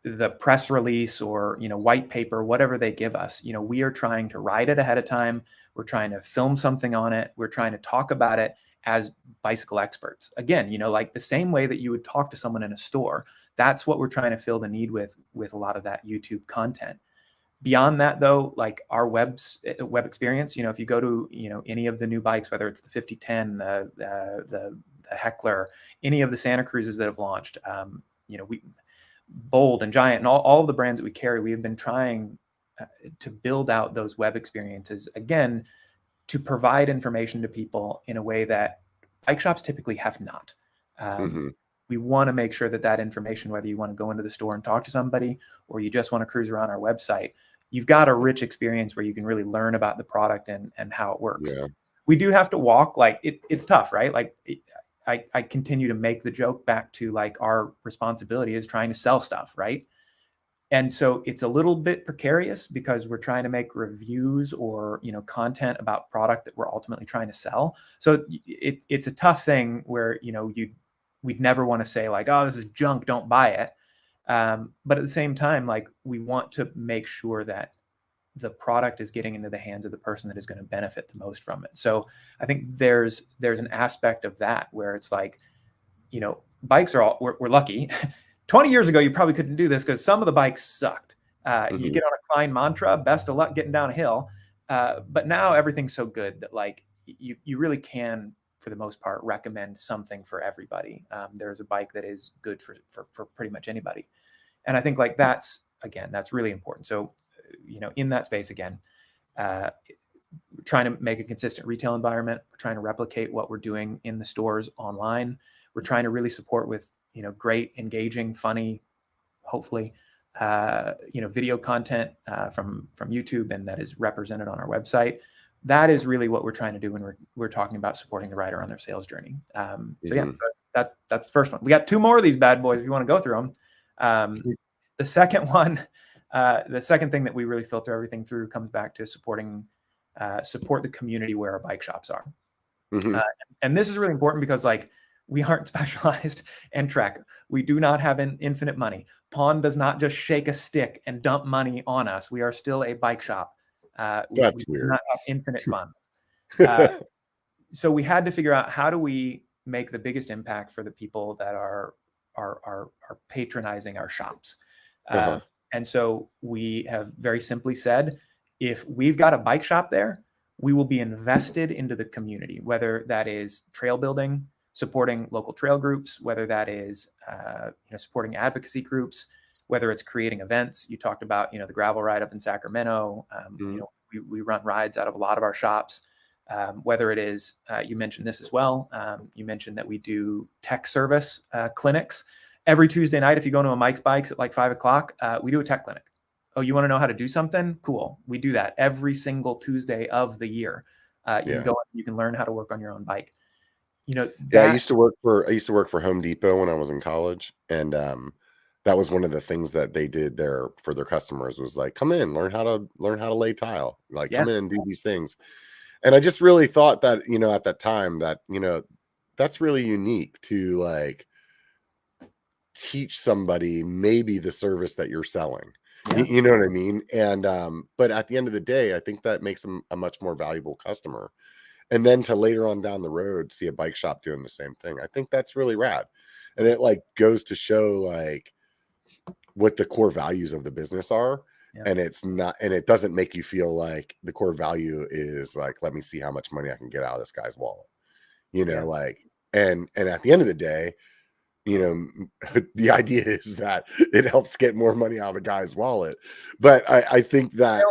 the press release or white paper, whatever they give us. We are trying to write it ahead of time. We're trying to film something on it. We're trying to talk about it as bicycle experts. Again, like the same way that you would talk to someone in a store. That's what we're trying to fill the need with a lot of that YouTube content. Beyond that, though, like our web experience, if you go to any of the new bikes, whether it's the 5010, the Heckler, any of the Santa Cruzes that have launched, we Bold and Giant and all of the brands that we carry, we have been trying to build out those web experiences again to provide information to people in a way that bike shops typically have not. We want to make sure that information, whether you want to go into the store and talk to somebody or you just want to cruise around our website, you've got a rich experience where you can really learn about the product and how it works. Yeah. We do have to walk, like it's tough, right? Like I continue to make the joke back to like our responsibility is trying to sell stuff, right? And so it's a little bit precarious because we're trying to make reviews or content about product that we're ultimately trying to sell. So it's a tough thing where we'd never want to say like, oh, this is junk, don't buy it. But at the same time, like we want to make sure that the product is getting into the hands of the person that is going to benefit the most from it. So I think there's an aspect of that where it's like, bikes are we're lucky. 20 years ago, you probably couldn't do this because some of the bikes sucked. You get on a Klein Mantra, best of luck getting down a hill. But now everything's so good that like you really can, for the most part, recommend something for everybody. There's a bike that is good for pretty much anybody. And I think like that's really important. So, in that space, again, trying to make a consistent retail environment. We're trying to replicate what we're doing in the stores online. We're trying to really support with, great, engaging, funny, hopefully, video content from YouTube, and that is represented on our website. That is really what we're trying to do when we're talking about supporting the rider on their sales journey. So that's the first one. We got 2 more of these bad boys if you want to go through them. The second one, the second thing that we really filter everything through comes back to support the community where our bike shops are. And this is really important because like we aren't specialized in Trek. We do not have infinite money. Pawn does not just shake a stick and dump money on us. We are still a bike shop. We weird. do not have infinite funds. So we had to figure out how do we make the biggest impact for the people that are patronizing our shops. And so we have very simply said, if we've got a bike shop there, we will be invested into the community, whether that is trail building, supporting local trail groups, whether that is supporting advocacy groups, whether it's creating events. You talked about the gravel ride up in Sacramento. We run rides out of a lot of our shops. Whether it is you mentioned this as well. You mentioned that we do tech service clinics every Tuesday night. If you go to a Mike's Bikes at like 5:00, we do a tech clinic. Oh, you want to know how to do something? Cool. We do that every single Tuesday of the year. You can learn how to work on your own bike. I used to work for Home Depot when I was in college, and that was one of the things that they did there for their customers, was like, come in, learn how to lay tile, like Yeah. come in and do these things. And I just really thought that, at that time, that, that's really unique to like teach somebody maybe the service that you're selling. Yeah. You know what I mean? And but at the end of the day, I think that makes them a much more valuable customer. And then to later on down the road see a bike shop doing the same thing, I think that's really rad. And it like goes to show like what the core values of the business are. Yeah. And it doesn't make you feel like the core value is like, let me see how much money I can get out of this guy's wallet, Yeah. like, and at the end of the day, the idea is that it helps get more money out of the guy's wallet. But I think that,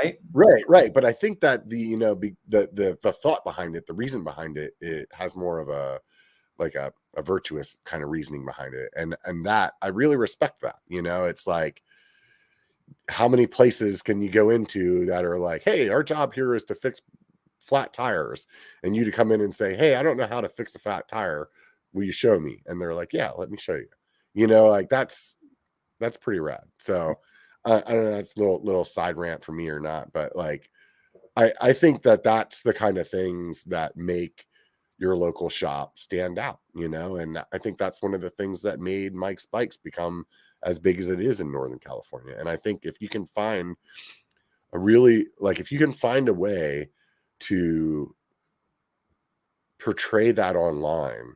right? Right. But I think that the thought behind it, the reason behind it, it has more of a virtuous kind of reasoning behind it. And that I really respect that. It's like, how many places can you go into that are like, hey, our job here is to fix flat tires, and you to come in and say, hey, I don't know how to fix a flat tire, will you show me? And they're like, yeah, let me show you. Like that's pretty rad. So I don't know, that's a little side rant for me or not, but like I think that that's the kind of things that make your local shop stand out, and I think that's one of the things that made Mike's Bikes become as big as it is in Northern California. And I think if you can find if you can find a way to portray that online,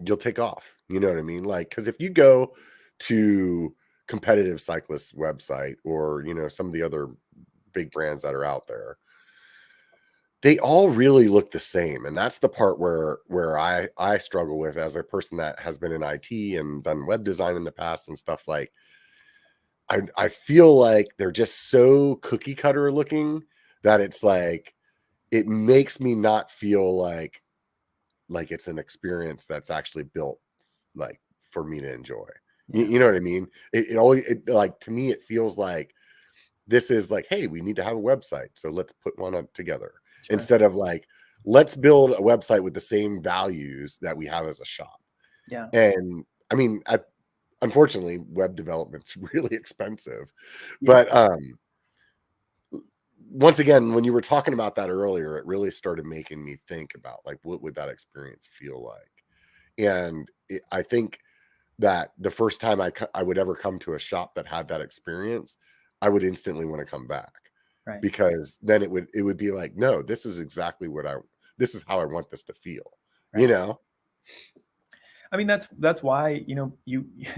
you'll take off. You know what I mean? Like, because if you go to competitive cyclists website, or some of the other big brands that are out there, they all really look the same. And that's the part where I struggle with, as a person that has been in IT and done web design in the past and stuff. Like, I feel like they're just so cookie cutter looking that it's like, it makes me not feel like it's an experience that's actually built like for me to enjoy. Yeah. You know what I mean? It always, like, to me, it feels like this is like, hey, we need to have a website, so let's put one up together. Sure. Instead of like, let's build a website with the same values that we have as a shop. Yeah. And I mean, unfortunately, web development's really expensive. Yeah. But once again, when you were talking about that earlier, it really started making me think about like, what would that experience feel like? And I think that the first time I would ever come to a shop that had that experience, I would instantly want to come back. Right. Because then it would be like, no, this is exactly this is how I want this to feel. Right. I mean, that's why,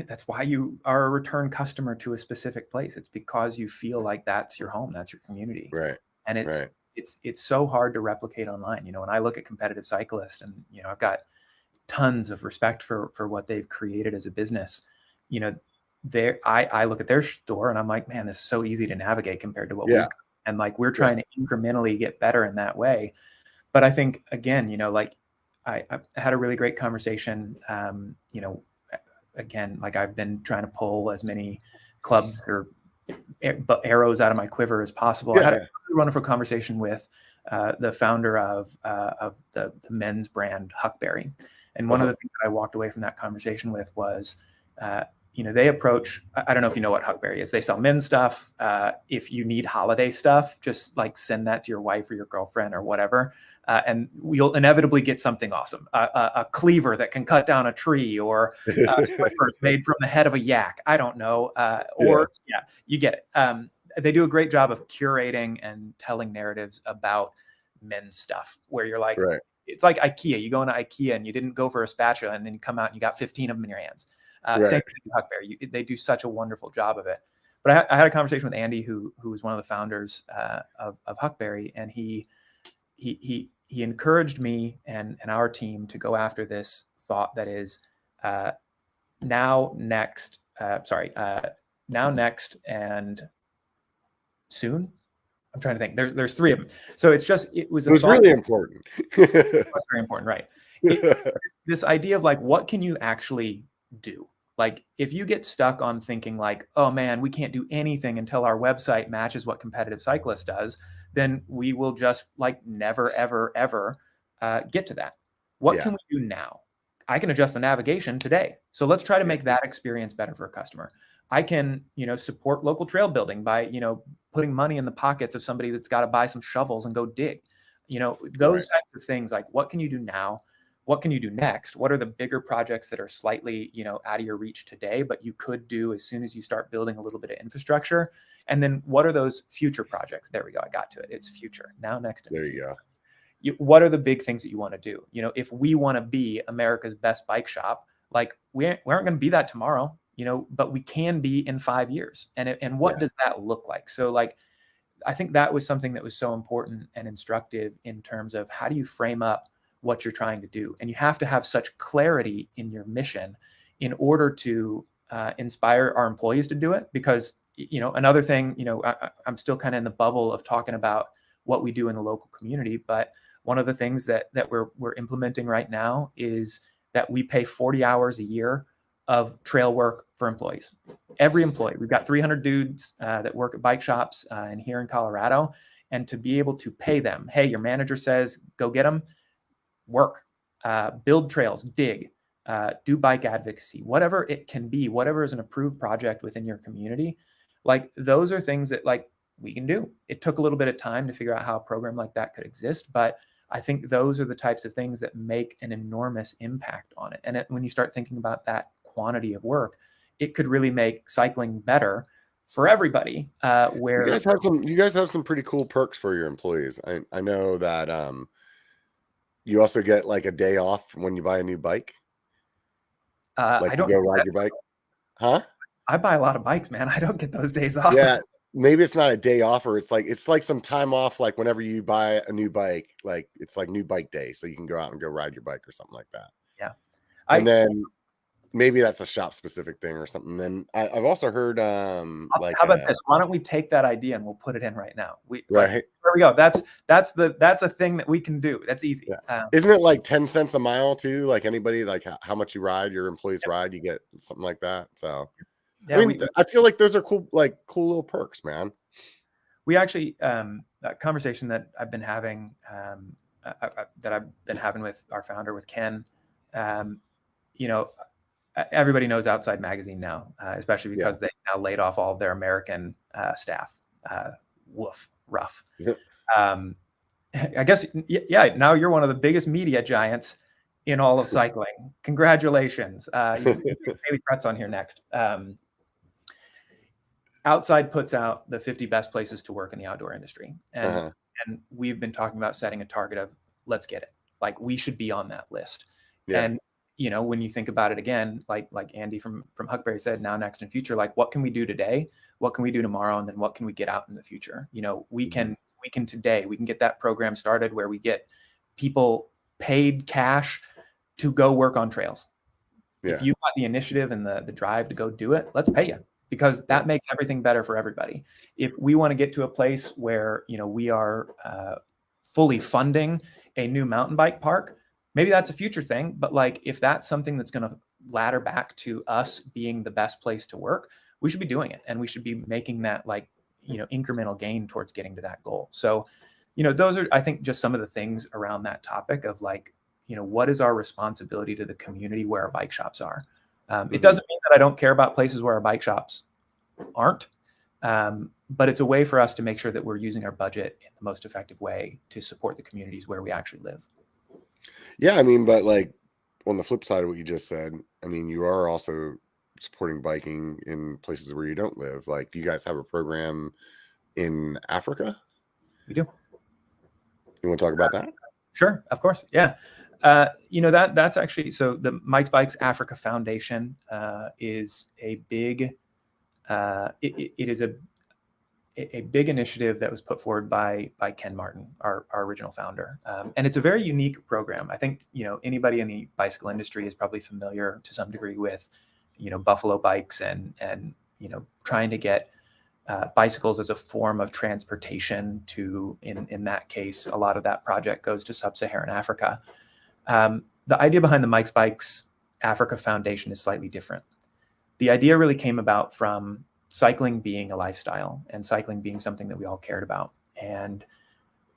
that's why you are a return customer to a specific place. It's because you feel like that's your home, that's your community. Right. And it's so hard to replicate online. When I look at competitive cyclists, and, I've got tons of respect for what they've created as a business. I look at their store and I'm like, man, this is so easy to navigate compared to what we've got. And like, we're trying to incrementally get better in that way. But I think, again, like, I had a really great conversation. Again, like, I've been trying to pull as many clubs or arrows out of my quiver as possible. I had a wonderful conversation with the founder of the men's brand Huckberry. And one of the things that I walked away from that conversation with was, they approach, I don't know if you know what Huckberry is. They sell men's stuff. If you need holiday stuff, just like send that to your wife or your girlfriend or whatever. And you'll inevitably get something awesome. A cleaver that can cut down a tree, or slippers made from the head of a yak. I don't know. You get it. They do a great job of curating and telling narratives about men's stuff, where you're like, it's like IKEA. You go into IKEA and you didn't go for a spatula, and then you come out and you got 15 of them in your hands. Same thing with Huckberry. They do such a wonderful job of it. But I had a conversation with Andy, who was one of the founders of Huckberry, and he encouraged me and our team to go after this thought that is now, next, and soon. I'm trying to think. There's three of them. So it was really important. It was very important, right? This idea of like, what can you actually do? Like, if you get stuck on thinking like, oh man, we can't do anything until our website matches what Competitive Cyclist does, then we will just like never, ever, ever get to that. What can we do now? I can adjust the navigation today. So let's try to make that experience better for a customer. I can, support local trail building by, putting money in the pockets of somebody that's got to buy some shovels and go dig. Those types of things, like what can you do now? What can you do next? What are the bigger projects that are slightly, out of your reach today, but you could do as soon as you start building a little bit of infrastructure? And then what are those future projects? There we go. I got to it. It's future. Now next. There you go. What are the big things that you want to do? If we want to be America's best bike shop, like we aren't going to be that tomorrow, but we can be in 5 years. And what does that look like? So like, I think that was something that was so important and instructive in terms of how do you frame up what you're trying to do? And you have to have such clarity in your mission in order to inspire our employees to do it. Because, another thing, I'm still kind of in the bubble of talking about what we do in the local community, but one of the things that we're implementing right now is that we pay 40 hours a year of trail work for employees. Every employee. We've got 300 dudes that work at bike shops and here in Colorado. And to be able to pay them, hey, your manager says, go get them, work, build trails, dig, do bike advocacy, whatever it can be, whatever is an approved project within your community. Like those are things that like we can do. It took a little bit of time to figure out how a program like that could exist, but I think those are the types of things that make an enormous impact on it. And when you start thinking about that quantity of work, it could really make cycling better for everybody. Where you guys have some pretty cool perks for your employees. I know that you also get like a day off when you buy a new bike. Like I don't go ride your bike, huh? I buy a lot of bikes, man. I don't get those days off. Yeah, maybe it's not a day off, or it's like some time off. Like whenever you buy a new bike, like it's like new bike day, so you can go out and go ride your bike or something like that. Yeah, and then maybe that's a shop specific thing or something. Then I've also heard like how about this? Why don't we take that idea and we'll put it in right now? Right. There we go. That's a thing that we can do. That's easy. Yeah. Isn't it like 10 cents a mile too? Like anybody, like how much you ride, your employees ride, you get something like that. So yeah, I mean, I feel like those are cool little perks, man. We actually that conversation that I've been having with our founder, with Ken, everybody knows Outside Magazine now, especially because they now laid off all of their American staff. Rough. Yeah. I guess, now you're one of the biggest media giants in all of cycling. Congratulations. Maybe Fret's on here next. Outside puts out the 50 best places to work in the outdoor industry. And we've been talking about setting a target of, let's get it. Like we should be on that list. Yeah. And when you think about it again, like Andy from Huckberry said, now, next, and future, like what can we do today? What can we do tomorrow? And then what can we get out in the future? We can today, we can get that program started where we get people paid cash to go work on trails. Yeah. If you've got the initiative and the drive to go do it, let's pay you, because that makes everything better for everybody. If we want to get to a place where, we are fully funding a new mountain bike park, maybe that's a future thing, but like if that's something that's going to ladder back to us being the best place to work, we should be doing it, and we should be making that incremental gain towards getting to that goal. So, those are, I think, just some of the things around that topic of what is our responsibility to the community where our bike shops are. It doesn't mean that I don't care about places where our bike shops aren't, but it's a way for us to make sure that we're using our budget in the most effective way to support the communities where we actually live. Yeah, I mean, but like on the flip side of what you just said, I mean, you are also supporting biking in places where you don't live. Like, do you guys have a program in Africa? We do. You want to talk about that? Sure, of course. Yeah. That's actually, so the Mike's Bikes Africa Foundation is a big, it is a big initiative that was put forward by Ken Martin, our original founder. And it's a very unique program. I think, anybody in the bicycle industry is probably familiar to some degree with, Buffalo bikes and trying to get bicycles as a form of transportation to, in that case, a lot of that project goes to sub-Saharan Africa. The idea behind the Mike's Bikes Africa Foundation is slightly different. The idea really came about from cycling being a lifestyle and cycling being something that we all cared about. And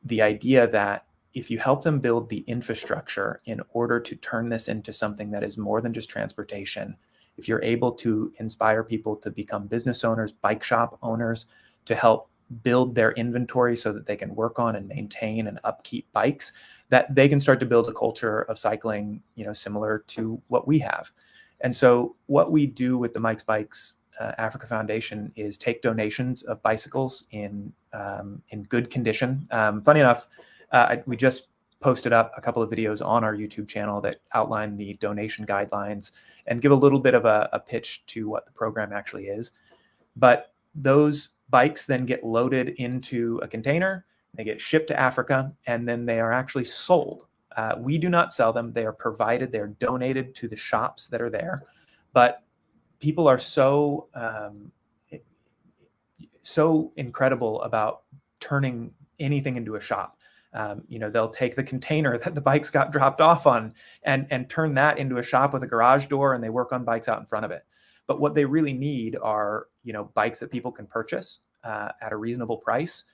the idea that, if you help them build the infrastructure in order to turn this into something that is more than just transportation, if you're able to inspire people to become business owners, bike shop owners, to help build their inventory so that they can work on and maintain and upkeep bikes, that they can start to build a culture of cycling, similar to what we have. And so what we do with the Mike's Bikes Africa Foundation is take donations of bicycles in good condition. Funny enough, we just posted up a couple of videos on our YouTube channel that outline the donation guidelines and give a little bit of a pitch to what the program actually is. But those bikes then get loaded into a container, they get shipped to Africa, and then they are actually sold. We do not sell them. They are provided, they're donated to the shops that are there. But people are so incredible about turning anything into a shop. They'll take the container that the bikes got dropped off on and turn that into a shop with a garage door, and they work on bikes out in front of it. But what they really need are, bikes that people can purchase at a reasonable price.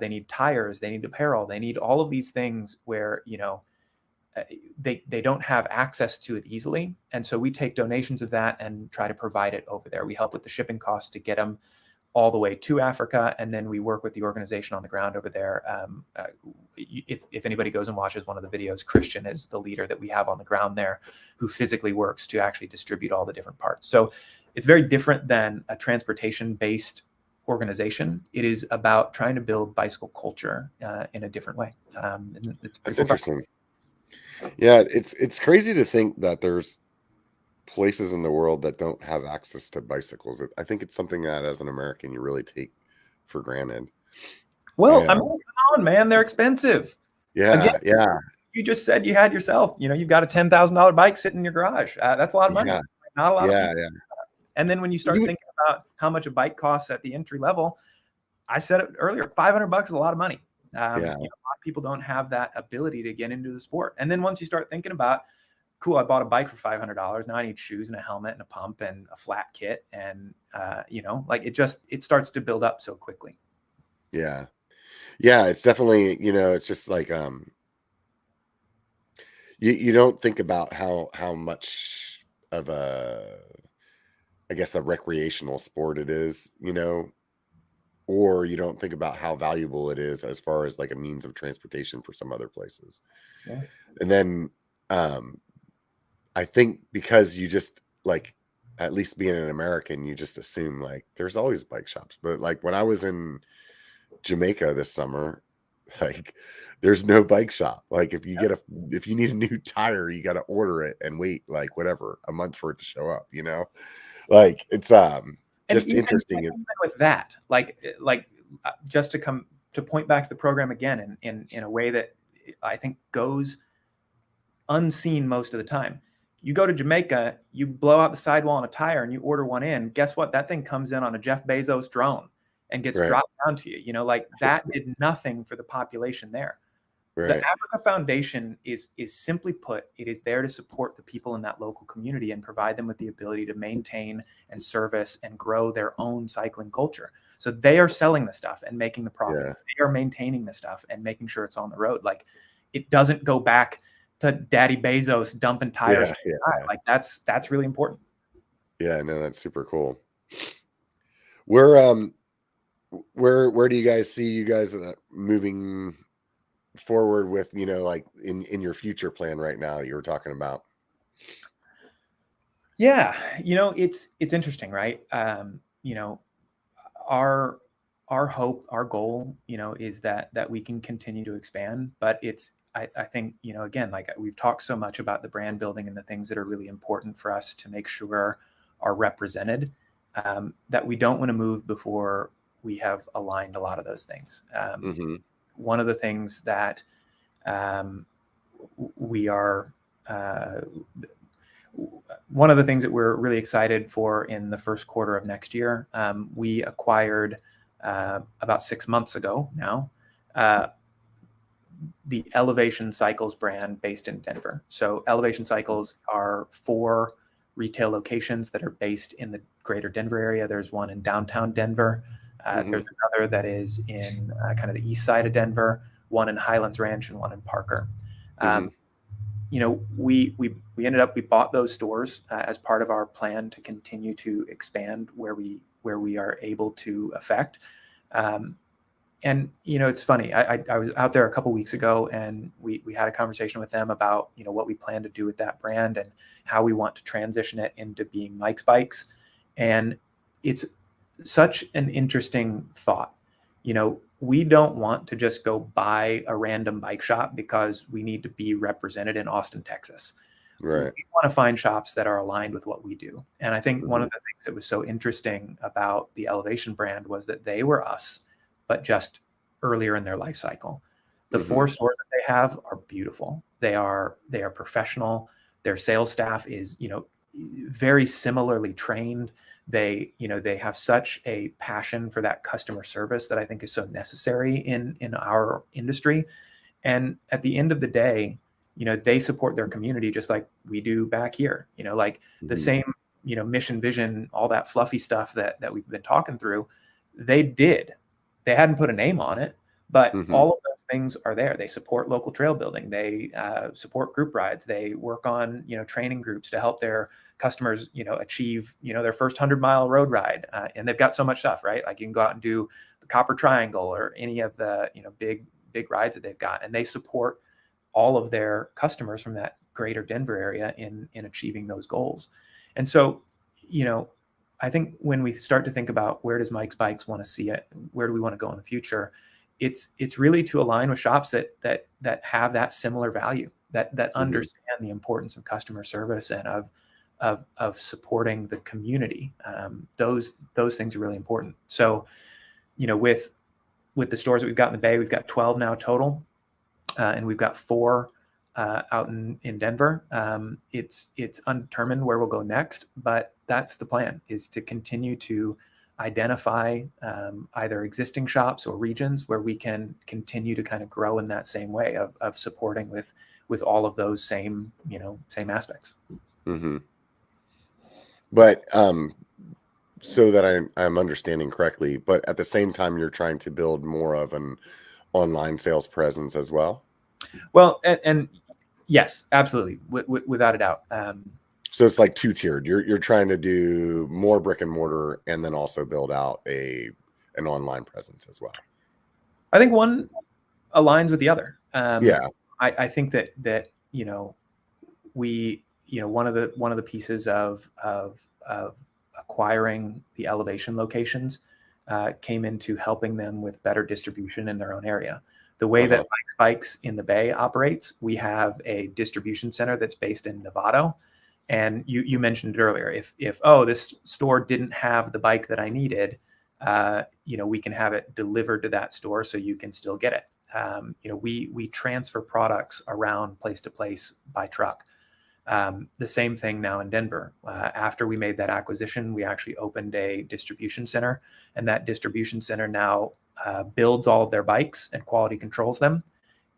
They need tires, they need apparel, they need all of these things where, they don't have access to it easily. And so we take donations of that and try to provide it over there. We help with the shipping costs to get them all the way to Africa. And then we work with the organization on the ground over there. If anybody goes and watches one of the videos, Christian is the leader that we have on the ground there, who physically works to actually distribute all the different parts. So it's very different than a transportation-based organization. It is about trying to build bicycle culture in a different way. That's interesting. Yeah, it's crazy to think that there's places in the world that don't have access to bicycles. I think it's something that as an American you really take for granted. Well, I mean, come on, man, they're expensive. Yeah. Again, yeah. You just said you had yourself, you've got a $10,000 bike sitting in your garage. That's a lot of money. Yeah. Not a lot of people. Yeah. And then when you start thinking about how much a bike costs at the entry level, I said it earlier, $500 is a lot of money. A lot of people don't have that ability to get into the sport. And then once you start thinking about, cool, I bought a bike for $500. Now I need shoes and a helmet and a pump and a flat kit. And, it starts to build up so quickly. Yeah. Yeah. It's definitely, it's just like, you don't think about how much of a recreational sport it is, or you don't think about how valuable it is as far as like a means of transportation for some other places. Yeah. And then, I think because you just like, at least being an American, you just assume like there's always bike shops. But like when I was in Jamaica this summer, like there's no bike shop. Like if you need a new tire, you got to order it and wait like whatever, a month for it to show up, like it's just interesting. Even with that, just to point back to the program again in a way that I think goes unseen most of the time. You go to Jamaica, you blow out the sidewall on a tire and you order one in. Guess what? That thing comes in on a Jeff Bezos drone and gets dropped down to you. That did nothing for the population there. Right. The Africa Foundation is simply put, it is there to support the people in that local community and provide them with the ability to maintain and service and grow their own cycling culture. So they are selling the stuff and making the profit. Yeah. They are maintaining the stuff and making sure it's on the road. Like it doesn't go back to Daddy Bezos dumping tires. Yeah. Like that's really important. Yeah, no, that's super cool. Where do you guys see you guys moving forward with, like in your future plan right now that you were talking about? Yeah, it's interesting, right? Our hope, our goal, is that we can continue to expand, but I think, again, like we've talked so much about the brand building and the things that are really important for us to make sure are represented, that we don't want to move before we have aligned a lot of those things. One of the things that one of the things that we're really excited for in the first quarter of next year, we acquired about 6 months ago now, the Elevation Cycles brand based in Denver. So Elevation Cycles are 4 retail locations that are based in the greater Denver area. There's one in downtown Denver. There's another that is in kind of the east side of Denver, one in Highlands Ranch and one in Parker. Mhm. We ended up, we bought those stores as part of our plan to continue to expand where we are able to affect. And it's funny. I was out there a couple weeks ago, and we had a conversation with them about what we plan to do with that brand and how we want to transition it into being Mike's Bikes. And it's such an interesting thought. We don't want to just go buy a random bike shop because we need to be represented in Austin, Texas. Right. We want to find shops that are aligned with what we do. And I think one of the things that was so interesting about the Elevation brand was that they were us, but just earlier in their life cycle. The 4 stores that they have are beautiful. They are professional. Their sales staff is, very similarly trained. They have such a passion for that customer service that I think is so necessary in our industry. And at the end of the day, they support their community just like we do back here. The same, mission, vision, all that fluffy stuff that we've been talking through. They hadn't put a name on it, but all of those things are there. They support local trail building. They support group rides. They work on, training groups to help their customers, achieve, their first 100-mile road ride. And they've got so much stuff, right? Like you can go out and do the Copper Triangle or any of the, big rides that they've got. And they support all of their customers from that greater Denver area in achieving those goals. And so, I think when we start to think about where does Mike's Bikes want to see it, where do we want to go in the future, it's really to align with shops that have that similar value, that understand the importance of customer service and of supporting the community. Those things are really important. So, with the stores that we've got in the Bay, we've got 12 now total, and we've got 4 out in Denver. It's undetermined where we'll go next, but that's the plan, is to continue to identify either existing shops or regions where we can continue to kind of grow in that same way of supporting with all of those same aspects. But so that I'm understanding correctly, but at the same time, you're trying to build more of an online sales presence as well. Well, and yes, absolutely, without a doubt. So it's like 2-tiered. You're trying to do more brick and mortar and then also build out an online presence as well. I think one aligns with the other. Yeah. I think that we one of the pieces of acquiring the Elevation locations came into helping them with better distribution in their own area. The way that Mike's Bikes in the Bay operates, we have a distribution center that's based in Novato. And you mentioned it earlier. If this store didn't have the bike that I needed, we can have it delivered to that store so you can still get it. We transfer products around place to place by truck. The same thing now in Denver. After we made that acquisition, we actually opened a distribution center, and that distribution center now builds all of their bikes and quality controls them.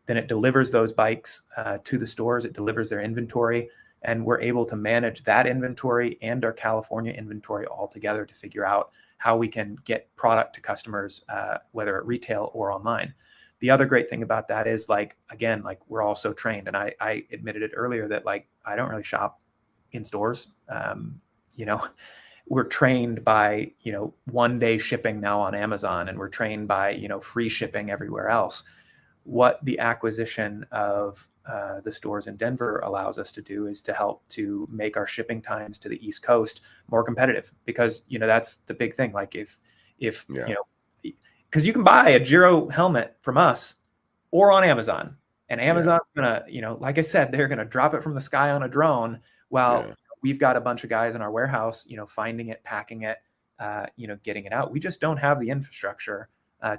Then it delivers those bikes to the stores. It delivers their inventory, and we're able to manage that inventory and our California inventory all together to figure out how we can get product to customers, whether at retail or online. The other great thing about that is, we're all so trained. And I admitted it earlier that I don't really shop in stores. We're trained by, 1-day shipping now on Amazon, and we're trained by, free shipping everywhere else. What the acquisition of the stores in Denver allows us to do is to help to make our shipping times to the East Coast more competitive, because, that's the big thing. Because you can buy a Giro helmet from us or on Amazon, and Amazon's gonna, like I said, they're gonna drop it from the sky on a drone. While we've got a bunch of guys in our warehouse, finding it, packing it, getting it out. We just don't have the infrastructure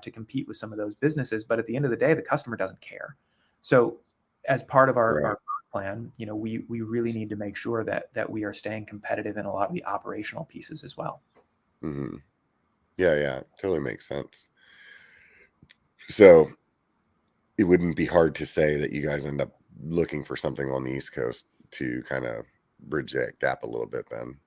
to compete with some of those businesses. But at the end of the day, the customer doesn't care. So as part of our plan, we really need to make sure that we are staying competitive in a lot of the operational pieces as well. Yeah, totally makes sense. So it wouldn't be hard to say that you guys end up looking for something on the East Coast to kind of bridge that gap a little bit then.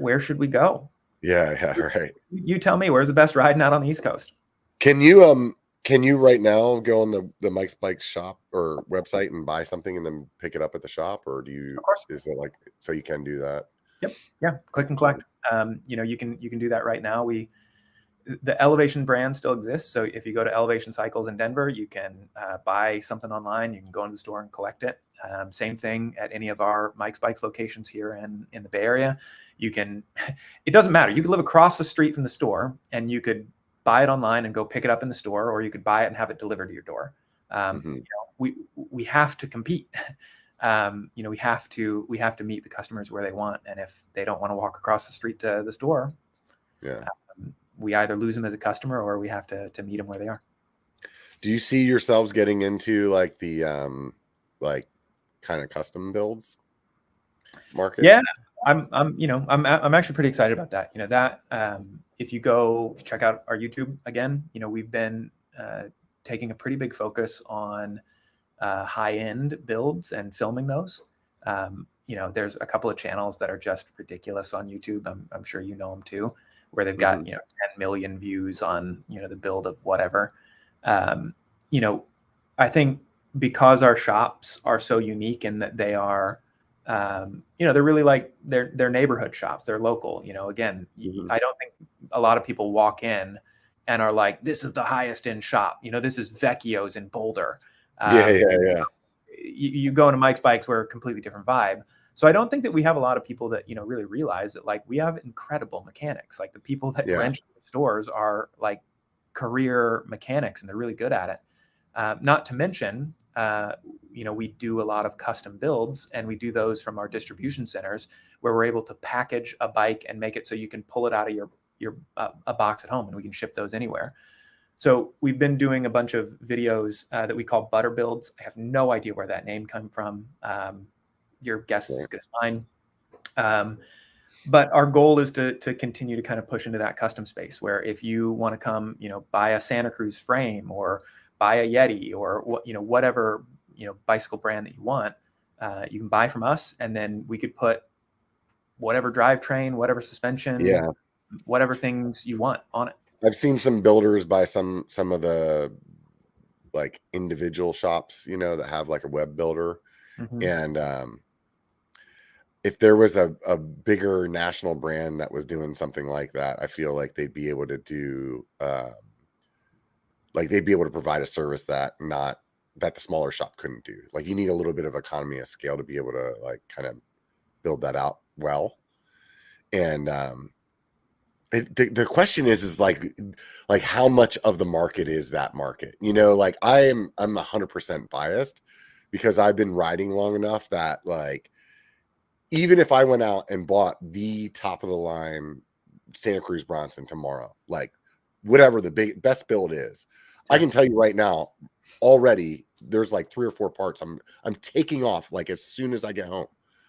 Where should we go? Yeah, right. You tell me, where's the best ride out on the East Coast? Can you Can you right now go on the Mike's Bikes shop or website and buy something and then pick it up at the shop, or Of course. is it like, so you can do that? Yep. Yeah. Click and Excellent. collect. You can do that right now. The Elevation brand still exists. So if you go to Elevation Cycles in Denver, you can buy something online. You can go into the store and collect it. Same thing at any of our Mike's Bikes locations here in the Bay Area. You can, it doesn't matter. You could live across the street from the store and you could buy it online and go pick it up in the store, or you could buy it and have it delivered to your door. We have to compete. We have to meet the customers where they want. And if they don't want to walk across the street to the store, we either lose them as a customer or we have to meet them where they are. Do you see yourselves getting into like the like kind of custom builds market? Yeah, I'm actually pretty excited about that. If you go check out our YouTube again, we've been taking a pretty big focus on high-end builds and filming those. There's a couple of channels that are just ridiculous on YouTube. I'm sure you know them too, where they've got 10 million views on the build of whatever. I think because our shops are so unique in that they are they're really like they're neighborhood shops. They're local. Again, I don't think a lot of people walk in and are like, this is the highest end shop. This is Vecchio's in Boulder. Yeah. You go into Mike's Bikes, we're a completely different vibe. So I don't think that we have a lot of people that, really realize that like we have incredible mechanics. Like the people that rent stores are like career mechanics and they're really good at it. Not to mention, we do a lot of custom builds and we do those from our distribution centers where we're able to package a bike and make it so you can pull it out of your a box at home and we can ship those anywhere. So we've been doing a bunch of videos that we call butter builds. I have no idea where that name came from. Your guess is as good as mine. But our goal is to continue to kind of push into that custom space where if you want to come, buy a Santa Cruz frame or buy a Yeti or whatever, bicycle brand that you want, you can buy from us. And then we could put whatever drivetrain, whatever suspension, whatever things you want on it. I've seen some builders buy some of the like individual shops, that have like a web builder. And if there was a bigger national brand that was doing something like that, I feel like they'd be able to do they'd be able to provide a service that the smaller shop couldn't do. Like you need a little bit of economy of scale to be able to like kind of build that out well. And the question is like how much of the market is that market? Like I'm 100% biased because I've been riding long enough that like even if I went out and bought the top of the line Santa Cruz Bronson tomorrow, like whatever the best build is, I can tell you right now already there's like 3 or 4 parts I'm taking off like as soon as I get home.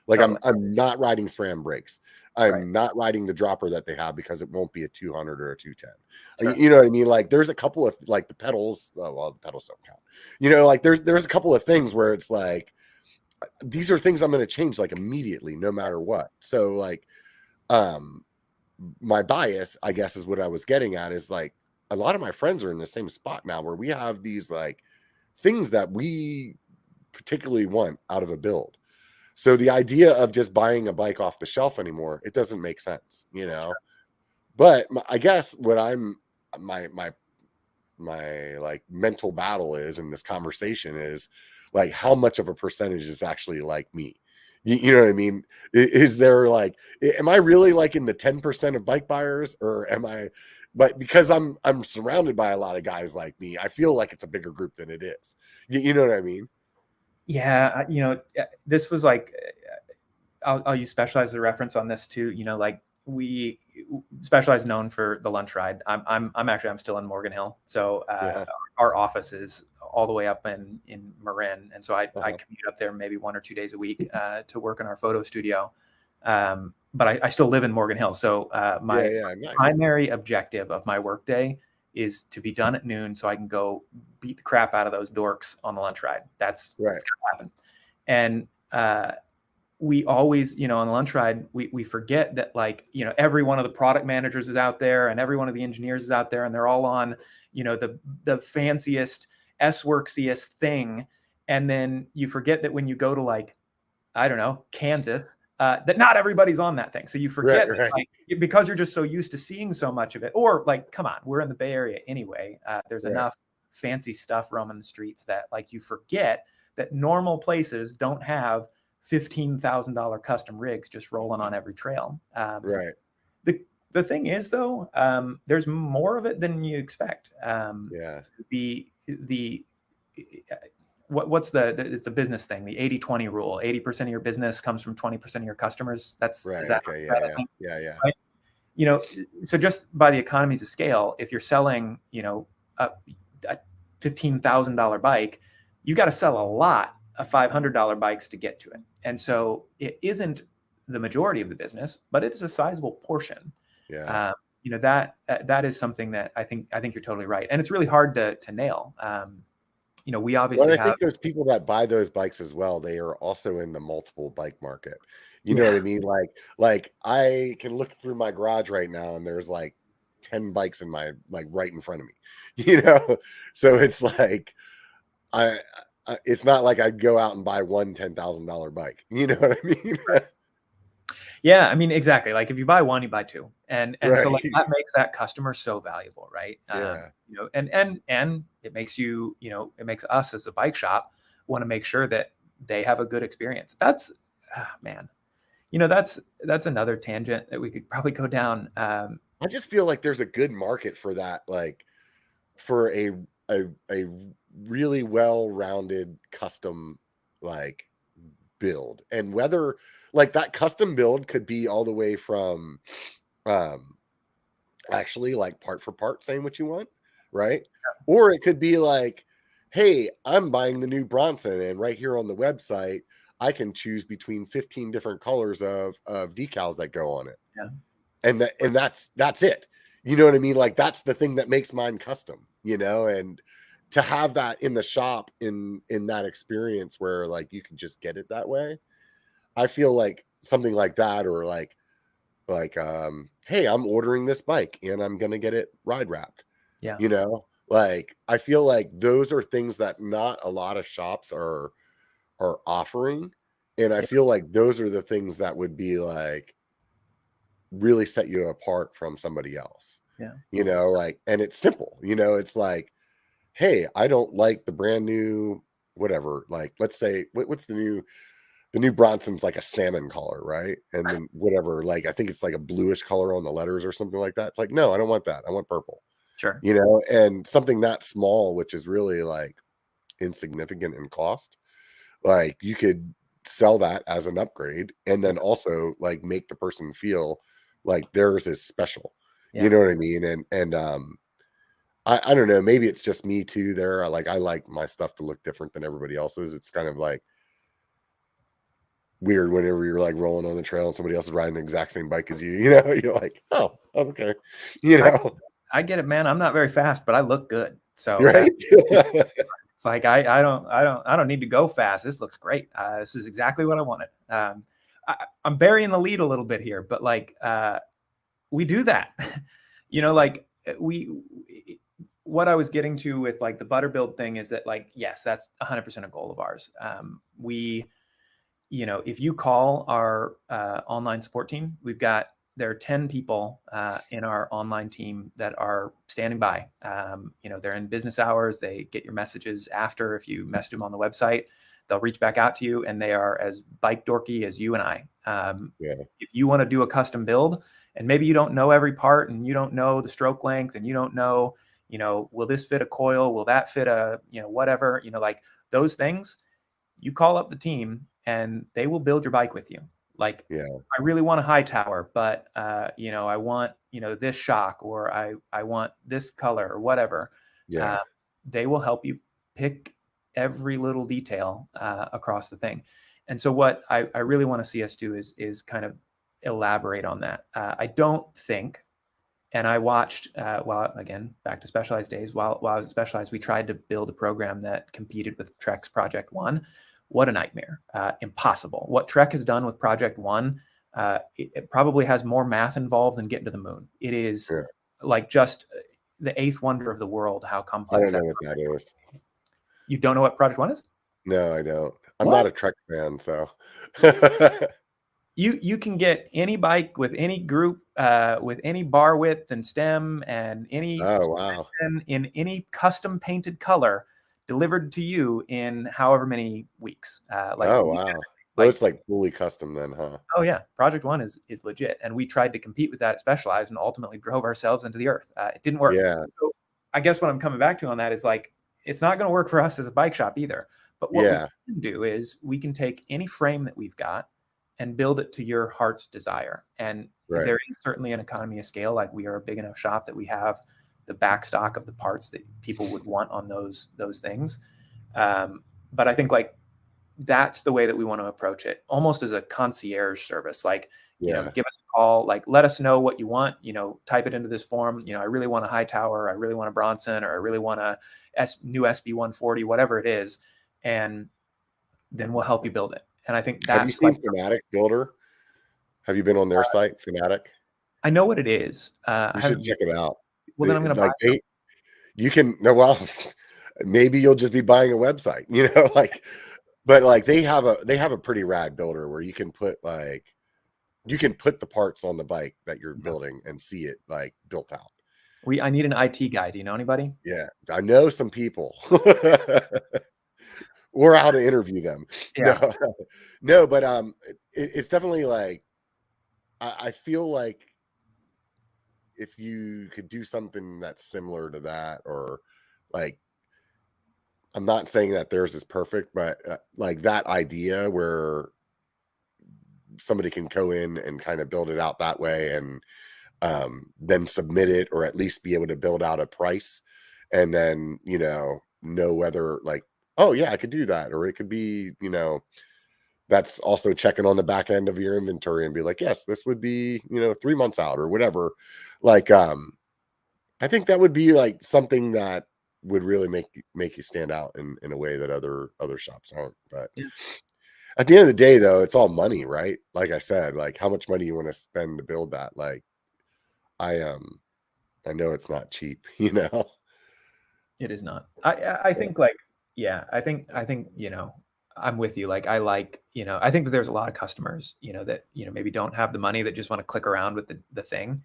Like I'm not riding SRAM brakes. I'm not riding the dropper that they have because it won't be a 200 or a 210. You know what I mean? Like there's a couple of like the pedals. Well, the pedals don't count. Like there's a couple of things where it's like these are things I'm going to change like immediately, no matter what. So like, my bias, I guess, is what I was getting at is like a lot of my friends are in the same spot now where we have these like things that we particularly want out of a build. So the idea of just buying a bike off the shelf anymore, it doesn't make sense, But I guess what my like mental battle is in this conversation is like how much of a percentage is actually like me. You know what I mean? Is there like, am I really like in the 10% of bike buyers or am I, but because I'm surrounded by a lot of guys like me, I feel like it's a bigger group than it is. You know what I mean? Yeah. This was like, I'll use Specialized as a reference on this too. Like we Specialized known for the lunch ride. I'm still in Morgan Hill. So our office is all the way up in Marin. And so I commute up there maybe 1 or 2 days a week to work in our photo studio. But I still live in Morgan Hill. So my primary objective of my workday is to be done at noon so I can go beat the crap out of those dorks on the lunch ride. That's going to happen. And we always, on the lunch ride, we forget that like, every one of the product managers is out there and every one of the engineers is out there and they're all on, the fanciest S-worksiest thing. And then you forget that when you go to like, I don't know, Kansas, that not everybody's on that thing. So you forget that, like, because you're just so used to seeing so much of it, or like, come on, we're in the Bay Area anyway. There's enough fancy stuff roaming the streets that like you forget that normal places don't have $15,000 custom rigs just rolling on every trail. The thing is though, there's more of it than you expect. It's a business thing, the 80-20 rule. 80% of your business comes from 20% of your customers. That's right. Is that Okay. Yeah. Right? So just by the economies of scale, if you're selling, a $15,000 bike, you got to sell a lot of $500 bikes to get to it. And so it isn't the majority of the business, but it's a sizable portion. Yeah. That is something that I think you're totally right. And it's really hard to nail. We obviously I think those people that buy those bikes as well, they are also in the multiple bike market. You know what I mean? Like I can look through my garage right now and there's like 10 bikes in my, like right in front of me, So it's like, it's not like I'd go out and buy one $10,000 bike. You know what I mean? Yeah, I mean, exactly. Like if you buy one, you buy two. And so like that makes that customer so valuable, right? And it makes it makes us as a bike shop want to make sure that they have a good experience. That's that's another tangent that we could probably go down. I just feel like there's a good market for that, like for a really well-rounded custom like build, and whether like that custom build could be all the way from actually like part for part saying what you want, right? Or it could be like, hey, I'm buying the new Bronson, and right here on the website I can choose between 15 different colors of decals that go on it. And that's it. You know what I mean? Like that's the thing that makes mine custom, and to have that in the shop in that experience where like you can just get it that way. I feel like something like that, or like, hey, I'm ordering this bike and I'm going to get it ride wrapped. Like, I feel like those are things that not a lot of shops are offering. And I feel like those are the things that would be like, really set you apart from somebody else. Like, and it's simple, it's like, hey, I don't like the brand new, whatever, like, let's say, what's the new Bronson's like a salmon color, right? And then whatever, like, I think it's like a bluish color on the letters or something like that. It's like, no, I don't want that. I want purple. Sure. And something that small, which is really like insignificant in cost, like you could sell that as an upgrade and then also like make the person feel like theirs is special. You know what I mean? And I don't know, maybe it's just me too there. I like my stuff to look different than everybody else's. It's kind of like weird whenever you're like rolling on the trail and somebody else is riding the exact same bike as you, you're like, oh, okay. I get it, man. I'm not very fast, but I look good. So right? It's like, I don't need to go fast. This looks great. This is exactly what I wanted. I'm burying the lead a little bit here, but like, we do that, like what I was getting to with like the butter build thing is that like, yes, that's 100% a goal of ours. If you call our online support team, there are 10 people in our online team that are standing by. They're in business hours. They get your messages after. If you message them on the website, they'll reach back out to you, and they are as bike dorky as you and I. If you want to do a custom build, and maybe you don't know every part, and you don't know the stroke length, and you don't know, will this fit a coil? Will that fit a, whatever, like those things, you call up the team and they will build your bike with you. Like, I really want a high tower, but, I want, this shock, or I want this color or whatever. They will help you pick every little detail across the thing. And so what I really want to see us do is kind of elaborate on that. I don't think, and I watched, again, back to Specialized days, while I was at Specialized, we tried to build a program that competed with Trek's Project One. What a nightmare. Impossible. What Trek has done with Project One, it probably has more math involved than getting to the moon. It is like just the eighth wonder of the world, how I complex don't that. know what that is. You don't know what Project One is? No, I don't. I'm What? not a Trek fan, so. You can get any bike with any group, with any bar width and stem and any Oh, wow. suspension in any custom painted color delivered to you in however many weeks. Oh, wow. So like it's like fully custom then, huh? oh yeah, Project One is legit, and we tried to compete with that at Specialized and ultimately drove ourselves into the earth. It didn't work. Yeah, So I guess what I'm coming back to on that is like it's not going to work for us as a bike shop either. But what we yeah, can do is we can take any frame that we've got and build it to your heart's desire. And right. there is certainly an economy of scale. Like we are a big enough shop that we have the back stock of the parts that people would want on those things. But I think like that's the way that we want to approach it, almost as a concierge service. Like, Yeah, give us a call, like, let us know what you want, type it into this form. I really want a high tower. I really want a Bronson, or I really want a new SB140, whatever it is. And then we'll help you build it. And I think have you that's seen like, Fanatic Builder? Have you been on their site, Fanatic? I know what it is. I You should haven't check used it out. Well, then I'm going to buy Like you can no, well, maybe you'll just be buying a website, like, but like they have a pretty rad builder where you can put the parts on the bike that you're building and see it like built out. I need an IT guy. Do you know anybody? Yeah, I know some people. Or how to interview them. Yeah. No, but it's definitely like I feel like if you could do something that's similar to that, or like, I'm not saying that theirs is perfect, but like that idea where somebody can go in and kind of build it out that way, and then submit it, or at least be able to build out a price, and then know whether like, oh yeah, I could do that, or it could be that's also checking on the back end of your inventory and be like, yes, this would be 3 months out or whatever. Like I think that would be like something that would really make you stand out in a way that other shops aren't. But Yeah. at the end of the day, though, it's all money, right? Like I said, like how much money you want to spend to build that. Like I know it's not cheap, It is not. I think like, yeah, I think, I'm with you. Like, I think that there's a lot of customers, that, maybe don't have the money, that just want to click around with the thing.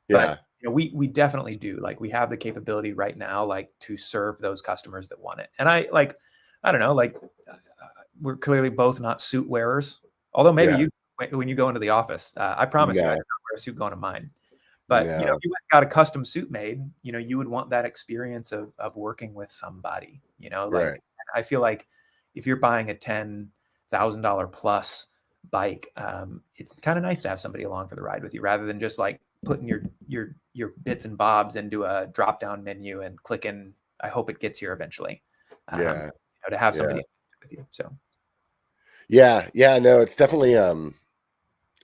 Yeah, But, we definitely do. Like, we have the capability right now, like, to serve those customers that want it. And I don't know, like, we're clearly both not suit wearers. Although maybe yeah, when you go into the office, I promise you, I no, don't wear a suit going to mine. But, if no, you got a custom suit made, you would want that experience of working with somebody, right, like, I feel like if you're buying a $10,000 plus bike, it's kind of nice to have somebody along for the ride with you, rather than just like putting your bits and bobs into a drop down menu and clicking, I hope it gets here eventually. yeah, To have yeah, somebody with you. So yeah. No, it's definitely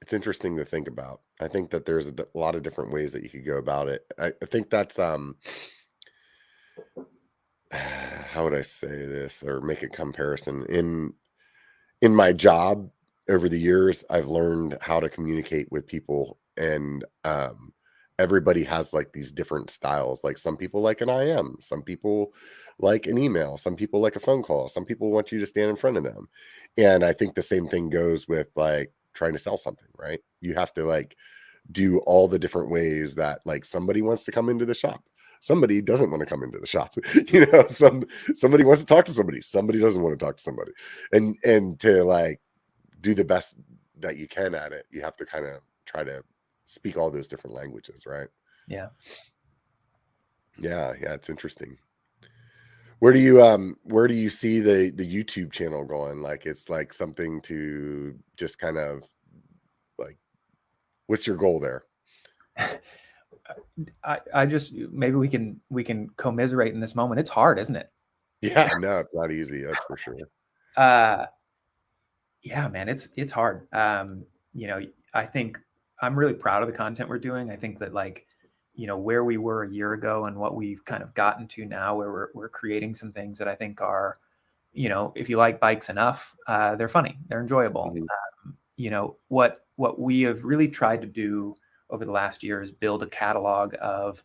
it's interesting to think about. I think that there's a lot of different ways that you could go about it. I think that's how would I say this, or make a comparison? In my job over the years, I've learned how to communicate with people, and everybody has like these different styles. Like some people like an IM, some people like an email, some people like a phone call, some people want you to stand in front of them. And I think the same thing goes with like trying to sell something, right? You have to like do all the different ways that like somebody wants to come into the shop, somebody doesn't want to come into the shop. Somebody wants to talk to somebody doesn't want to talk to somebody, and to like do the best that you can at it, you have to kind of try to speak all those different languages, right? yeah. Yeah, it's interesting. Where do you see the YouTube channel going? Like it's like something to just kind of like, what's your goal there? I just, maybe we can commiserate in this moment. It's hard, isn't it? Yeah, no, it's not easy, that's for sure. Uh, yeah, man, it's hard. I think I'm really proud of the content we're doing. I think that like, where we were a year ago and what we've kind of gotten to now, where we're creating some things that I think are, if you like bikes enough, they're funny, they're enjoyable. Mhm. What we have really tried to do over the last year is build a catalog of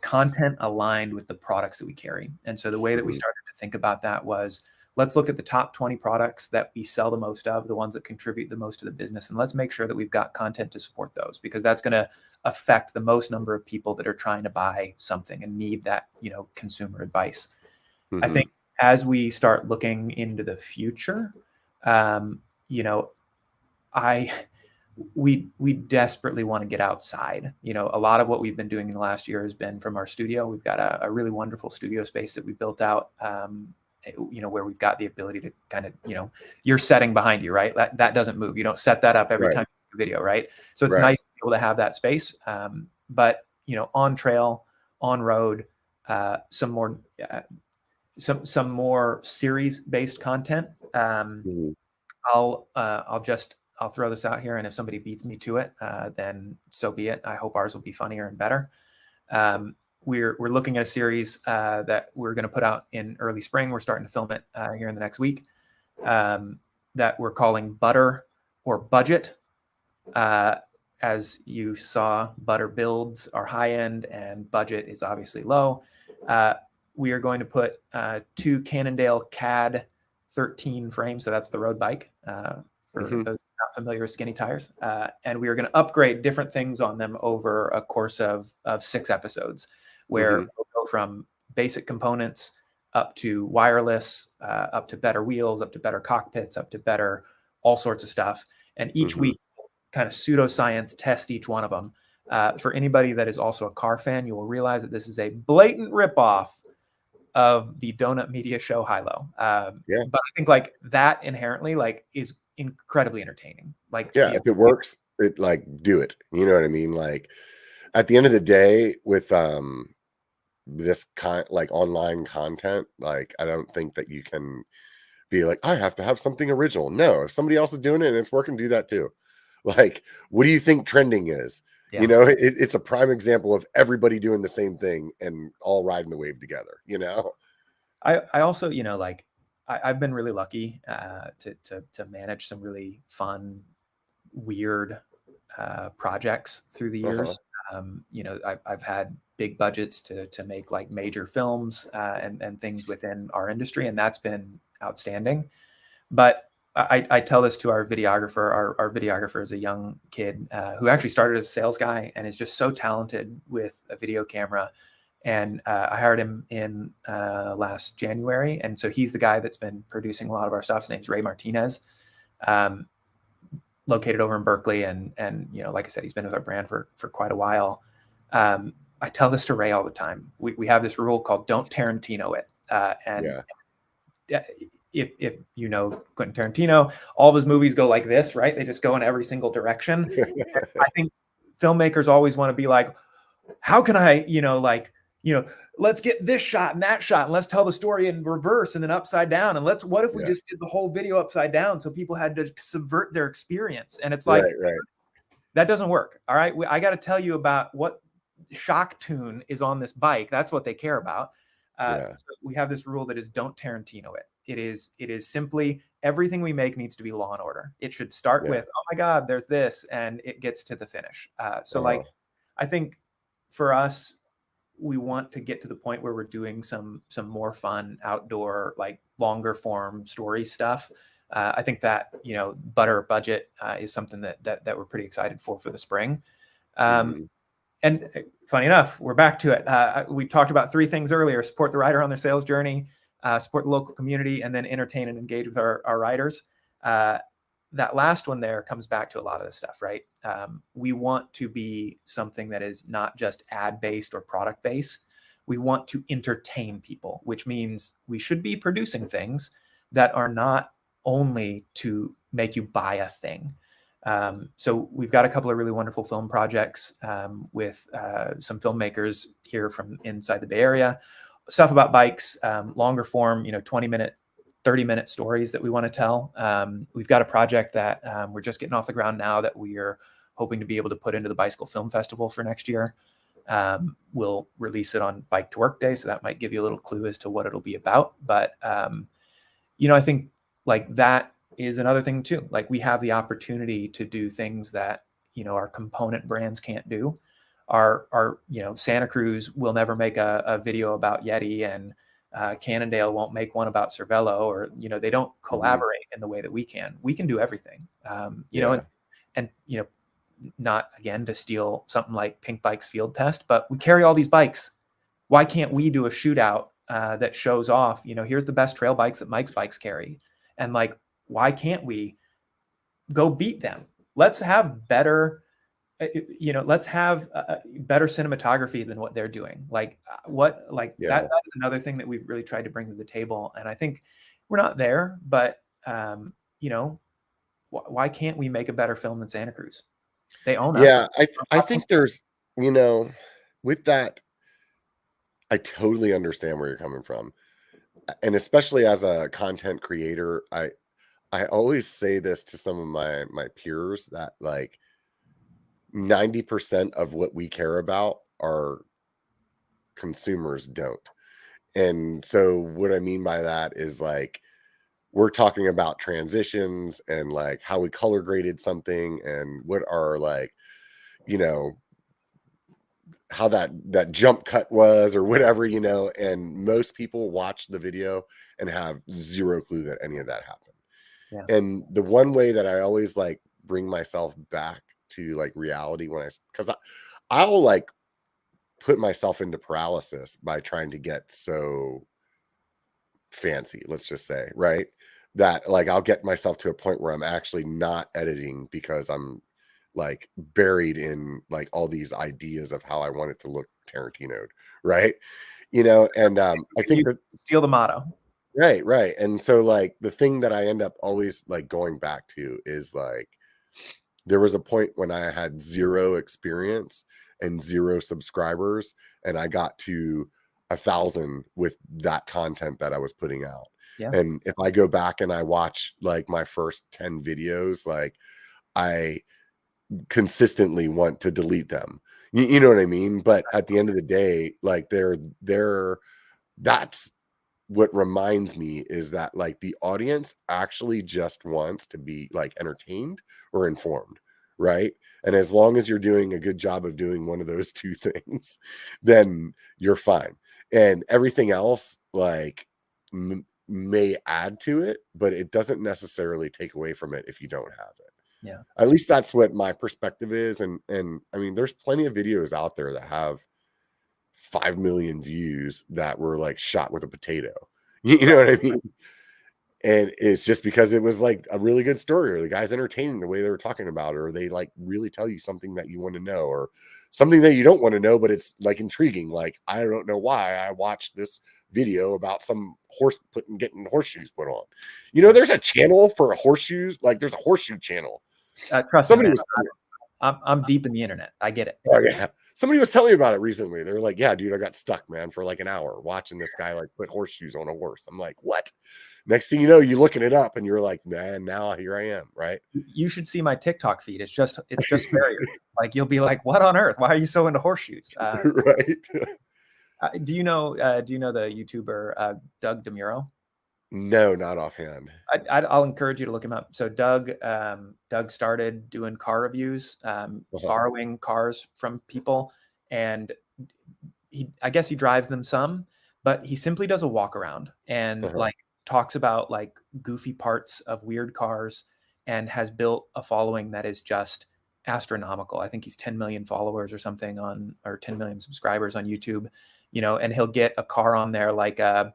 content aligned with the products that we carry. And so the way that we started to think about that was, let's look at the top 20 products that we sell the most of, the ones that contribute the most to the business, and let's make sure that we've got content to support those, because that's going to affect the most number of people that are trying to buy something and need that, consumer advice. I think as we start looking into the future, we desperately want to get outside. A lot of what we've been doing in the last year has been from our studio. We've got a really wonderful studio space that we built out, where we've got the ability to kind of, your setting behind you, right? That doesn't move. You don't set that up every time you do a video, right? So it's nice to be able to have that space. But, on trail, on road, some more series-based content. I'll throw this out here, and if somebody beats me to it, then so be it. I hope ours will be funnier and better. We're looking at a series that we're going to put out in early spring. We're starting to film it here in the next week, that we're calling Butter or Budget. As you saw, Butter builds are high end and Budget is obviously low. We are going to put 2 Cannondale CAD 13 frames, so that's the road bike, for those not familiar with skinny tires. And we are going to upgrade different things on them over a course of 6 episodes, where we'll go from basic components up to wireless, up to better wheels, up to better cockpits, up to better all sorts of stuff. And each week, kind of pseudoscience test each one of them. For anybody that is also a car fan, you will realize that this is a blatant ripoff of the Donut Media show High-Low. But I think like that inherently is incredibly entertaining. If it works, do it. You know what I mean? Like at the end of the day, with this kind online content, I don't think that you can be like, I have to have something original. No, if somebody else is doing it and it's working, do that too. What do you think trending is? It's a prime example of everybody doing the same thing and all riding the wave together. I also, I've been really lucky to manage some really fun, weird projects through the years. I've had big budgets to make major films and things within our industry, and that's been outstanding. But I tell this to our videographer. Our videographer is a young kid who actually started as a sales guy and is just so talented with a video camera. And I hired him in last January. And so he's the guy that's been producing a lot of our stuff. His name's Ray Martinez, located over in Berkeley. And like I said, he's been with our brand for quite a while. I tell this to Ray all the time. We have this rule called don't Tarantino it. If you know Quentin Tarantino, all of his movies go like this, right? They just go in every single direction. I think filmmakers always want to be like, how can I, let's get this shot and that shot, and let's tell the story in reverse and then upside down. And what if we just did the whole video upside down so people had to subvert their experience? And it's like, that doesn't work. All right. I got to tell you about what shock tune is on this bike. That's what they care about. So we have this rule that is don't Tarantino it. It is simply everything we make needs to be Law and Order. It should start with, oh my God, there's this, and it gets to the finish. I think for us, we want to get to the point where we're doing some more fun outdoor, longer form story stuff. I think that, Butter Budget is something that we're pretty excited for the spring. And funny enough, we're back to it. We talked about 3 things earlier: support the rider on their sales journey, support the local community, and then entertain and engage with our riders. That last one there comes back to a lot of this stuff, right? We want to be something that is not just ad-based or product-based. We want to entertain people, which means we should be producing things that are not only to make you buy a thing. So we've got a couple of really wonderful film projects with some filmmakers here from inside the Bay Area. Stuff about bikes, longer form, 20-minute, 30-minute stories that we want to tell. We've got a project that we're just getting off the ground now that we are hoping to be able to put into the Bicycle Film Festival for next year. We'll release it on Bike to Work Day, so that might give you a little clue as to what it'll be about. But, I think that is another thing too. We have the opportunity to do things that, our component brands can't do. our Santa Cruz will never make a video about Yeti, and Cannondale won't make one about Cervelo, or they don't collaborate in the way that we can. We can do everything, and not again to steal something like Pink Bike's field test, but we carry all these bikes. Why can't we do a shootout that shows off, here's the best trail bikes that Mike's Bikes carry, and like, why can't we go beat them? Let's have better let's have better cinematography than what they're doing. That is another thing that we've really tried to bring to the table. And I think we're not there, but why can't we make a better film than Santa Cruz? They own us. Yeah, I think there's, with that, I totally understand where you're coming from. And especially as a content creator, I always say this to some of my peers that like 90% of what we care about our consumers don't. And so what I mean by that is like, we're talking about transitions and like how we color graded something and what are like, how that jump cut was or whatever, and most people watch the video and have zero clue that any of that happened. Yeah. And the one way that I always like bring myself back to like reality because I'll like put myself into paralysis by trying to get so fancy, let's just say, right? That like I'll get myself to a point where I'm actually not editing because I'm like buried in like all these ideas of how I want it to look Tarantino'd, right? And I think that steal the motto. Right. And so like the thing that I end up always like going back to is like there was a point when I had zero experience and zero subscribers, and I got to 1,000 with that content that I was putting out. Yeah. And if I go back and I watch like my first 10 videos, like I consistently want to delete them. You know what I mean? But at the end of the day, like that's what reminds me is that like the audience actually just wants to be like entertained or informed, right? And as long as you're doing a good job of doing one of those two things, then you're fine. And everything else like may add to it, but it doesn't necessarily take away from it if you don't have it. Yeah. At least that's what my perspective is. And I mean, there's plenty of videos out there that have 5 million views that were like shot with a potato. You know what I mean? And it's just because it was like a really good story, or the guy's entertaining the way they were talking about it, or they like really tell you something that you want to know, or something that you don't want to know, but it's like intriguing. Like, I don't know why I watched this video about some horse getting horseshoes put on. There's a channel for horseshoes. Like there's a horseshoe channel. Trust me, man, I'm deep in the internet. I get it. Oh, yeah. Somebody was telling me about it recently. They were like, yeah, dude, I got stuck, man, for like an hour watching this guy like put horseshoes on a horse. I'm like, what? Next thing you know, you're looking it up and you're like, man, now here I am, right? You should see my TikTok feed. It's just very like, you'll be like, what on earth? Why are you so into horseshoes? Right. Do you know the YouTuber Doug DeMuro? No, not offhand. I'll encourage you to look him up. So Doug started doing car reviews, borrowing cars from people, and I guess he drives them some, but he simply does a walk around and like talks about like goofy parts of weird cars, and has built a following that is just astronomical. I think he's 10 million followers or something or 10 million subscribers on YouTube, and he'll get a car on there like a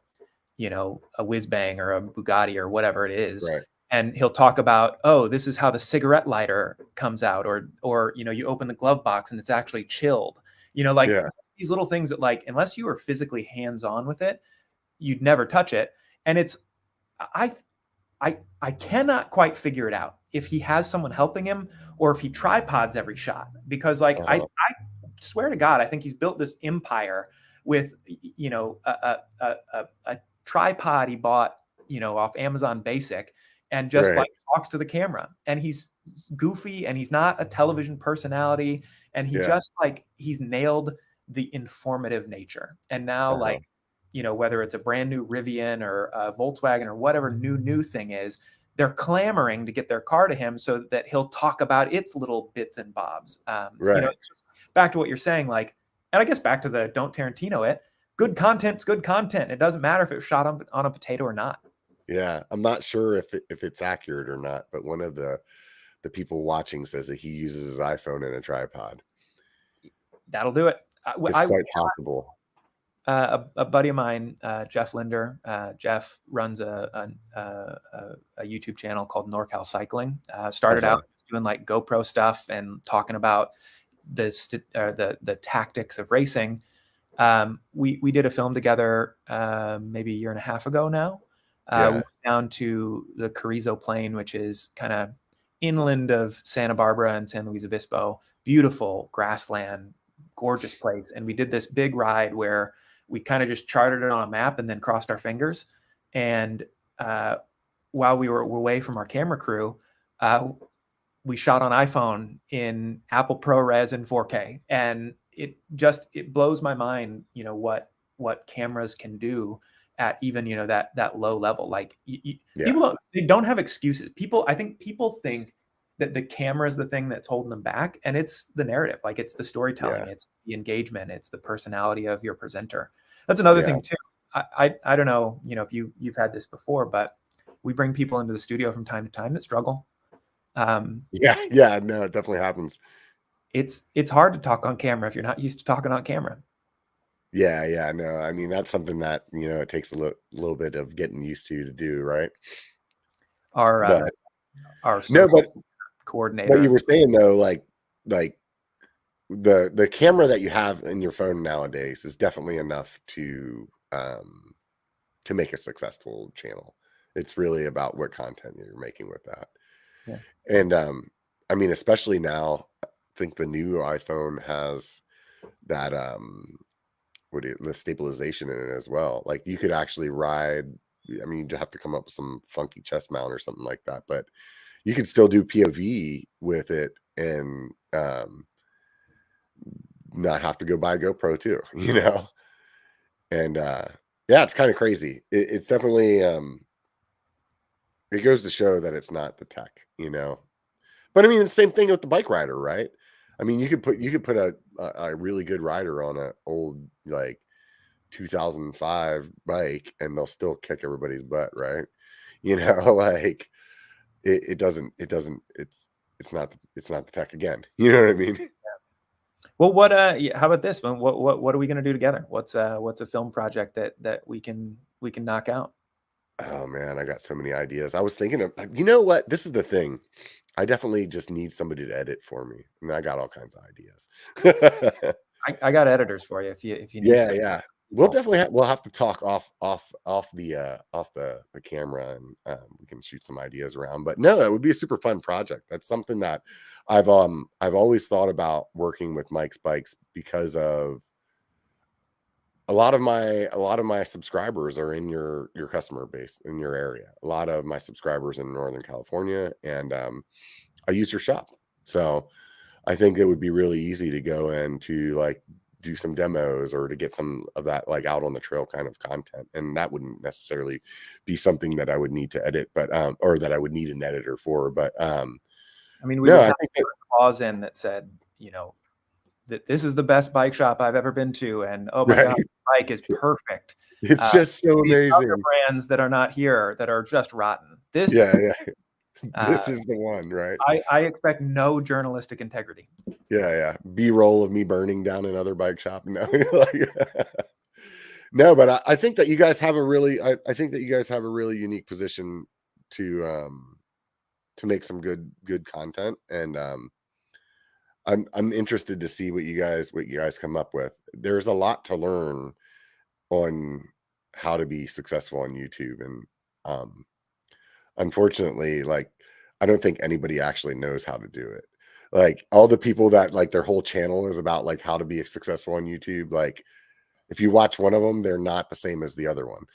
whiz bang or a Bugatti or whatever it is. Right. And he'll talk about, oh, this is how the cigarette lighter comes out, or you open the glove box and it's actually chilled. These little things that like, unless you are physically hands-on with it, you'd never touch it. And it's, I cannot quite figure it out if he has someone helping him or if he tripods every shot, because like, I swear to God, I think he's built this empire with, a tripod he bought, off Amazon Basic, and just like talks to the camera, and he's goofy and he's not a television personality, and he just like, he's nailed the informative nature. And now like, whether it's a brand new Rivian or a Volkswagen or whatever new thing is, they're clamoring to get their car to him so that he'll talk about its little bits and bobs. back to what you're saying, like, and I guess back to the don't Tarantino it, good content's good content. It doesn't matter if it was shot on a potato or not. Yeah, I'm not sure if it's accurate or not, but one of the people watching says that he uses his iPhone in a tripod. That'll do it. It's quite possible. A buddy of mine, Jeff Linder. Jeff runs a YouTube channel called NorCal Cycling. Started out doing like GoPro stuff and talking about the tactics of racing. We did a film together maybe a year and a half ago now. We went down to the Carrizo Plain, which is kind of inland of Santa Barbara and San Luis Obispo. Beautiful grassland, gorgeous place. And we did this big ride where we kind of just charted it on a map and then crossed our fingers. And while we were away from our camera crew, we shot on iPhone in Apple ProRes and 4K. And it blows my mind, what cameras can do at even, that low level. Like people they don't have excuses. I think people think that the camera is the thing that's holding them back, and it's the narrative. Like it's the storytelling, it's the engagement, it's the personality of your presenter. That's another thing too. I don't know, if you've had this before, but we bring people into the studio from time to time that struggle. No, it definitely happens. It's hard to talk on camera if you're not used to talking on camera. Yeah, no, I mean, that's something that, it takes a little bit of getting used to do, right? Our coordinator. What you were saying though, like the camera that you have in your phone nowadays is definitely enough to make a successful channel. It's really about what content you're making with that. Yeah. And I mean, especially now, I think the new iPhone has that the stabilization in it as well. Like you could actually ride. I mean, you'd have to come up with some funky chest mount or something like that, but you could still do POV with it and not have to go buy a GoPro too, And it's kind of crazy. It's definitely it goes to show that it's not the tech, But I mean, the same thing with the bike rider, right? I mean, you could put a really good rider on an old like 2005 bike, and they'll still kick everybody's butt, right? Like it's not the tech again. You know what I mean? Well, how about this one? What are we going to do together? What's a film project that we can knock out? Oh man, I got so many ideas. I was thinking of, you know what? This is the thing. I definitely just need somebody to edit for me. I mean, I got all kinds of ideas. I got editors for you if you need. Yeah. We'll definitely we'll have to talk off the camera, and we can shoot some ideas around. But no, it would be a super fun project. That's something that I've always thought about working with Mike's Bikes, because of a lot of my subscribers are in your customer base in your area. A lot of my subscribers in Northern California, and I use your shop. So I think it would be really easy to go and to like do some demos or to get some of that like out on the trail kind of content. And that wouldn't necessarily be something that I would need to edit, but or that I would need an editor for. But I mean, we would have to put a clause in that said, that this is the best bike shop I've ever been to, and oh my God, the bike is perfect. It's just so amazing. Other brands that are not here that are just rotten. This this is the one, right? I expect no journalistic integrity. Yeah. B-roll of me burning down another bike shop. No, no, but I think that you guys have a really, I think that you guys have a really unique position to make some good content, and I'm interested to see what you guys come up with. There's a lot to learn on how to be successful on YouTube, and unfortunately, like, I don't think anybody actually knows how to do it. Like all the people that like their whole channel is about like how to be successful on YouTube. Like if you watch one of them, they're not the same as the other one,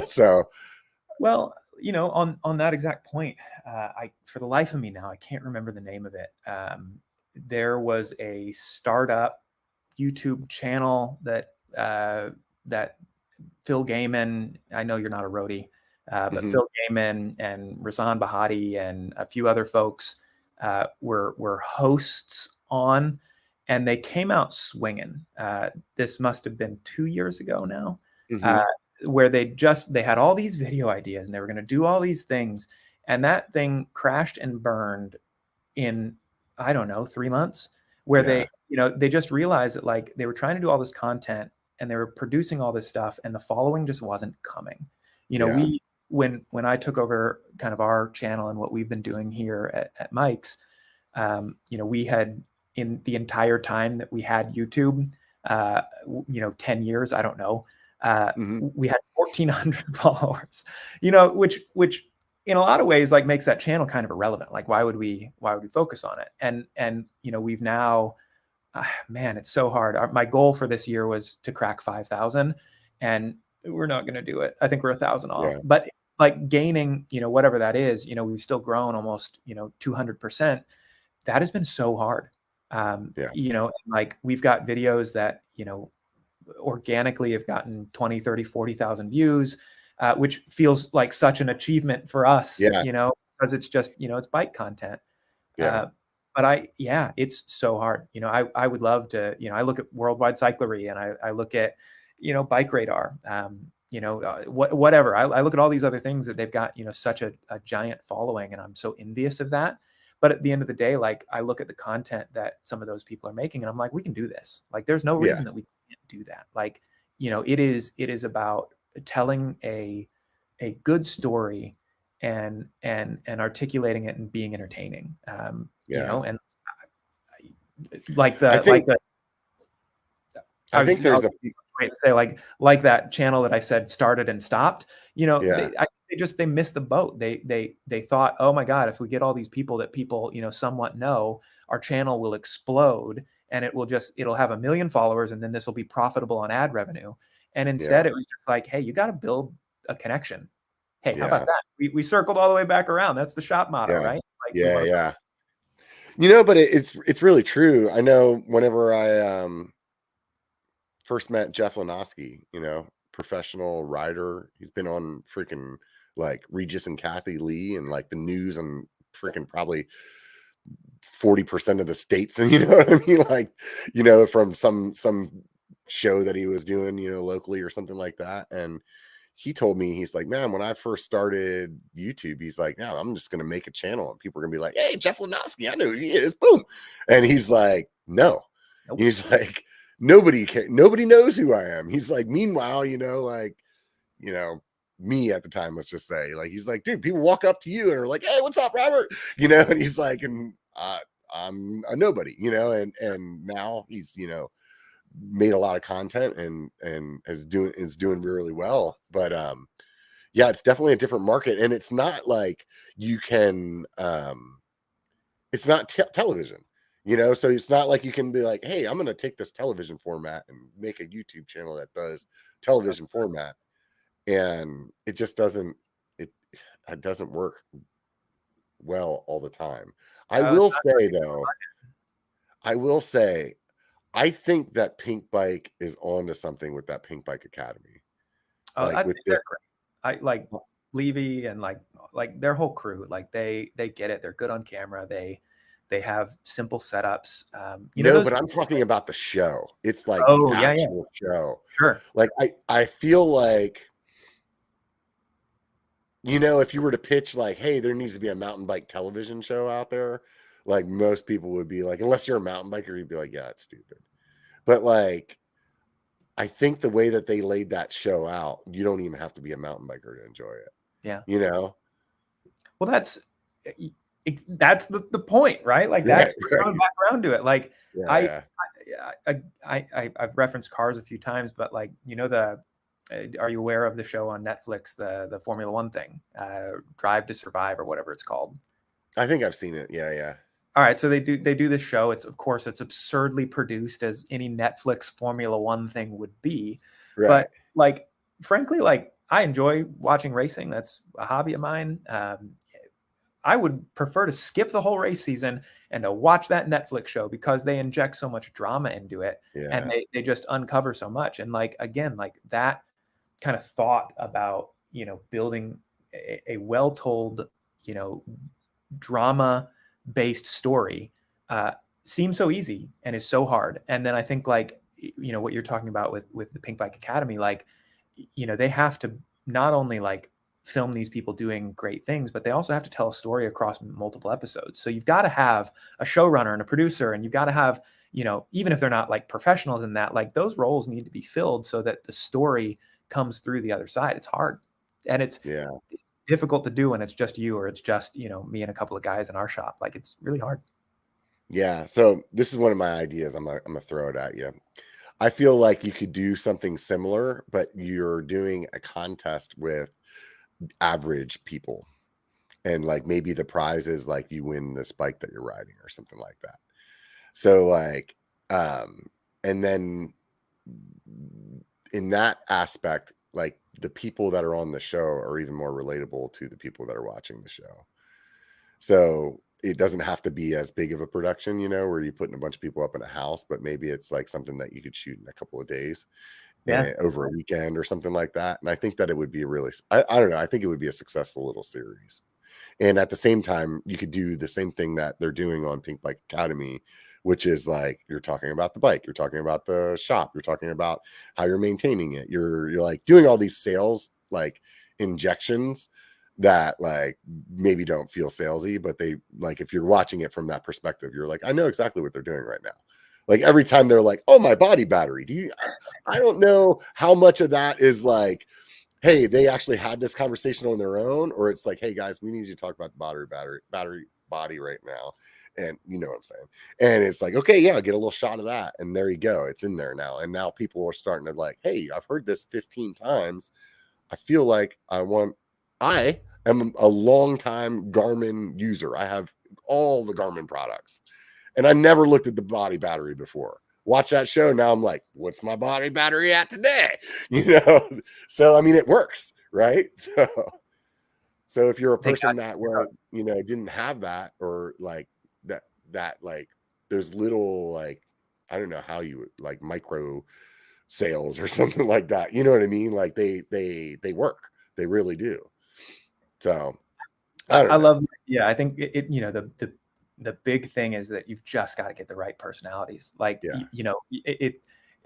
So, well, on that exact point, for the life of me now, I can't remember the name of it. There was a startup YouTube channel that Phil Gaiman, I know you're not a roadie, but Phil Gaiman and Razan Bahati and a few other folks were hosts on, and they came out swinging. This must have been 2 years ago now, Mm-hmm. where they had all these video ideas and they were going to do all these things, and that thing crashed and burned in, I don't know, 3 months, where Yeah. they just realized that like they were trying to do all this content and they were producing all this stuff and the following just wasn't coming. Yeah. When I took over kind of our channel and what we've been doing here at Mike's, we had, in the entire time that we had YouTube, 10 years, I don't know, Mm-hmm. we had 1,400 followers, which in a lot of ways like makes that channel kind of irrelevant. Like, why would we focus on it? And we've now, man, it's so hard. My goal for this year was to crack 5,000, and we're not going to do it. I think we're 1,000 off, Yeah. but like gaining, whatever that is, we've still grown almost, 200%. That has been so hard. Yeah. Like we've got videos that, organically have gotten 20, 30, 40,000 views, which feels like such an achievement for us, Yeah. because it's just, it's bike content. Yeah. But it's so hard. I would love to, I look at Worldwide Cyclery and I look at, Bike Radar, whatever. I look at all these other things that they've got, such a giant following, and I'm so envious of that. But at the end of the day, like I look at the content that some of those people are making and I'm like, we can do this. Like, there's no reason that we can't do that. Like, it is about telling a good story and articulating it and being entertaining. And I think there's like that channel that I said started and stopped, they missed the boat. They thought, oh my God, if we get all these people that people, somewhat know, our channel will explode and it'll have 1 million followers. And then this will be profitable on ad revenue. And instead it was just like, hey, you got to build a connection. Hey, how about that? We circled all the way back around. That's the shop motto, right? Like, yeah. But it's really true. I know whenever I first met Jeff Lenoski, professional rider, he's been on freaking like Regis and Kathy Lee and like the news and freaking probably 40% of the states, and you know what I mean, like, from some show that he was doing, locally or something like that. And he told me, he's like, man, when I first started YouTube, he's like, no, I'm just going to make a channel and people are going to be like, hey, Jeff Lenoski, I know who he is. Boom. And he's like, no. Nope. He's like, nobody knows who I am. He's like, meanwhile, me at the time, let's just say, like, he's like, dude, people walk up to you and are like, hey, what's up, Robert? And he's like, and I'm a nobody, and now he's, made a lot of content and is doing really well. But it's definitely a different market, and it's not like you can it's not television, so it's not like you can be like, hey, I'm going to take this television format and make a YouTube channel that does television format, and it just doesn't work well all the time. I will say I think that Pink Bike is onto something with that Pink Bike Academy. Like with this, I like Levy and like their whole crew. Like they get it. They're good on camera. They have simple setups. But I'm talking about the show. It's like the actual show. Sure. Like I feel like, if you were to pitch like, hey, there needs to be a mountain bike television show out there, like most people would be like, unless you're a mountain biker, you'd be like, yeah, it's stupid. But like, I think the way that they laid that show out, you don't even have to be a mountain biker to enjoy it. Yeah. Well, that's the point, right? Like that's coming back around to it. Like I've referenced cars a few times, but like, are you aware of the show on Netflix, the Formula One thing, Drive to Survive or whatever it's called? I think I've seen it. Yeah. All right. So they do this show. It's absurdly produced as any Netflix Formula One thing would be. Right. But like, frankly, like I enjoy watching racing. That's a hobby of mine. I would prefer to skip the whole race season and to watch that Netflix show because they inject so much drama into it and they just uncover so much. And like, again, like that kind of thought about, building a well-told, drama-based story seems so easy and is so hard. And then I think like, what you're talking about with the Pink Bike Academy, like, they have to not only like film these people doing great things, but they also have to tell a story across multiple episodes. So you've got to have a showrunner and a producer, and you've got to have, even if they're not like professionals in that, like those roles need to be filled so that the story comes through the other side. It's hard. And it's difficult to do when it's just you, or it's just, me and a couple of guys in our shop. Like, it's really hard. Yeah. So this is one of my ideas. I'm gonna throw it at you. I feel like you could do something similar, but you're doing a contest with average people, and like maybe the prize is like you win this bike that you're riding or something like that. So like, and then in that aspect, like the people that are on the show are even more relatable to the people that are watching the show. So it doesn't have to be as big of a production, where you're putting a bunch of people up in a house, but maybe it's like something that you could shoot in a couple of days, over a weekend or something like that. And I think that it would be I don't know. I think it would be a successful little series. And at the same time, you could do the same thing that they're doing on Pink Bike Academy, which is like, you're talking about the bike, you're talking about the shop, you're talking about how you're maintaining it. You're like doing all these sales, like injections that like maybe don't feel salesy, but they like, if you're watching it from that perspective, you're like, I know exactly what they're doing right now. Like every time they're like, oh, my body battery. I don't know how much of that is like, hey, they actually had this conversation on their own, or it's like, hey guys, we need you to talk about the battery body right now. And you know what I'm saying? And it's like, okay, yeah, get a little shot of that. And there you go. It's in there now. And now people are starting to like, hey, I've heard this 15 times. I feel like I am a long-time Garmin user. I have all the Garmin products, and I never looked at the body battery before. Watch that show. Now I'm like, what's my body battery at today? So, I mean, it works, right? So if you're a person that, didn't have that, or like that, like there's little, like, I don't know how you would like micro sales or something like that. You know what I mean? Like they work. They really do. So I love, I think the big thing is that you've just got to get the right personalities. Like,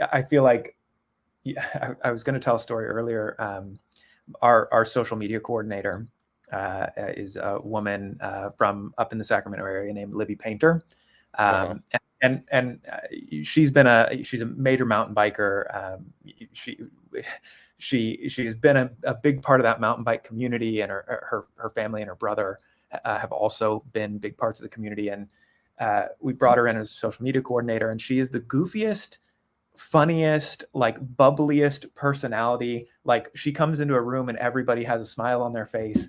I feel like, I was going to tell a story earlier. Our social media coordinator is a woman from up in the Sacramento area named Libby Painter. And she's a major mountain biker. She has been a big part of that mountain bike community, and her family and her brother have also been big parts of the community. And we brought her in as a social media coordinator, and she is the goofiest, funniest, like bubbliest personality. Like, she comes into a room and everybody has a smile on their face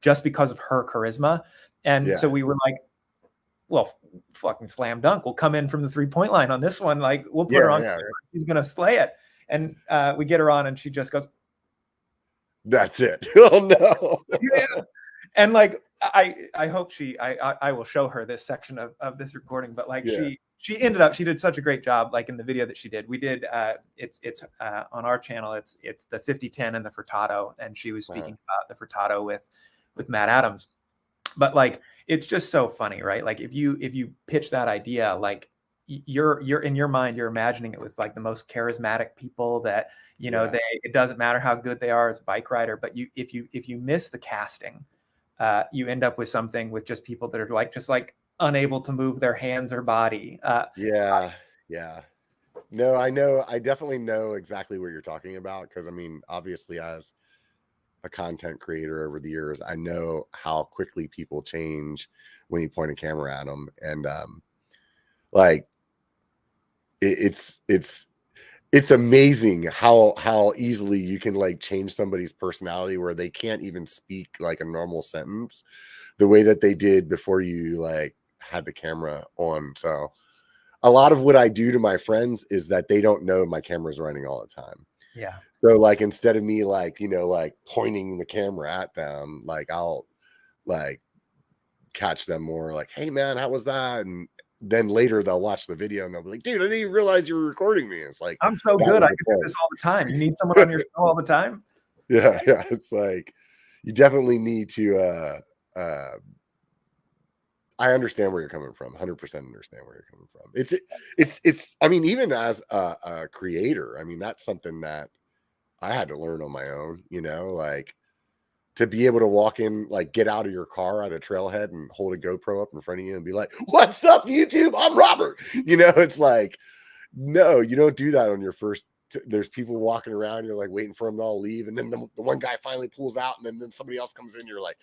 just because of her charisma. And so we were like, well, fucking slam dunk. We'll come in from the 3-point line on this one. Like, we'll put her on. She's going to slay it. And we get her on, and she just goes, that's it. Oh no. And like, I hope I will show her this section of this recording, but like she ended up, she did such a great job. Like in the video that she did, we did, it's on our channel, it's the 50-10 and the Furtado. And she was speaking about the Furtado with Matt Adams. But like, it's just so funny, right? Like if you pitch that idea, like you're in your mind, you're imagining it with like the most charismatic people that, it doesn't matter how good they are as a bike rider, but if you miss the casting, you end up with something with just people that are like unable to move their hands or body. No, I definitely know exactly what you're talking about, because I mean, obviously, as a content creator over the years, I know how quickly people change when you point a camera at them. And like it's amazing how easily you can like change somebody's personality where they can't even speak like a normal sentence the way that they did before you like had the camera on. So a lot of what I do to my friends is that they don't know my camera's running all the time. Yeah. So like, instead of me like, like pointing the camera at them, like I'll like catch them more like, hey man, how was that? And then later they'll watch the video and they'll be like, dude, I didn't even realize you were recording me. It's like, I'm so good. I can do this all the time. You need someone on your show all the time. Yeah. It's like, you definitely need to I understand where you're coming from. 100% understand where you're coming from. It's, I mean, even as a creator, I mean, that's something that I had to learn on my own, like to be able to walk in, like get out of your car at a trailhead and hold a GoPro up in front of you and be like, "What's up, YouTube? I'm Robert." It's like, no, you don't do that on your first. There's people walking around. You're like waiting for them to all leave. And then the one guy finally pulls out and then somebody else comes in. You're like,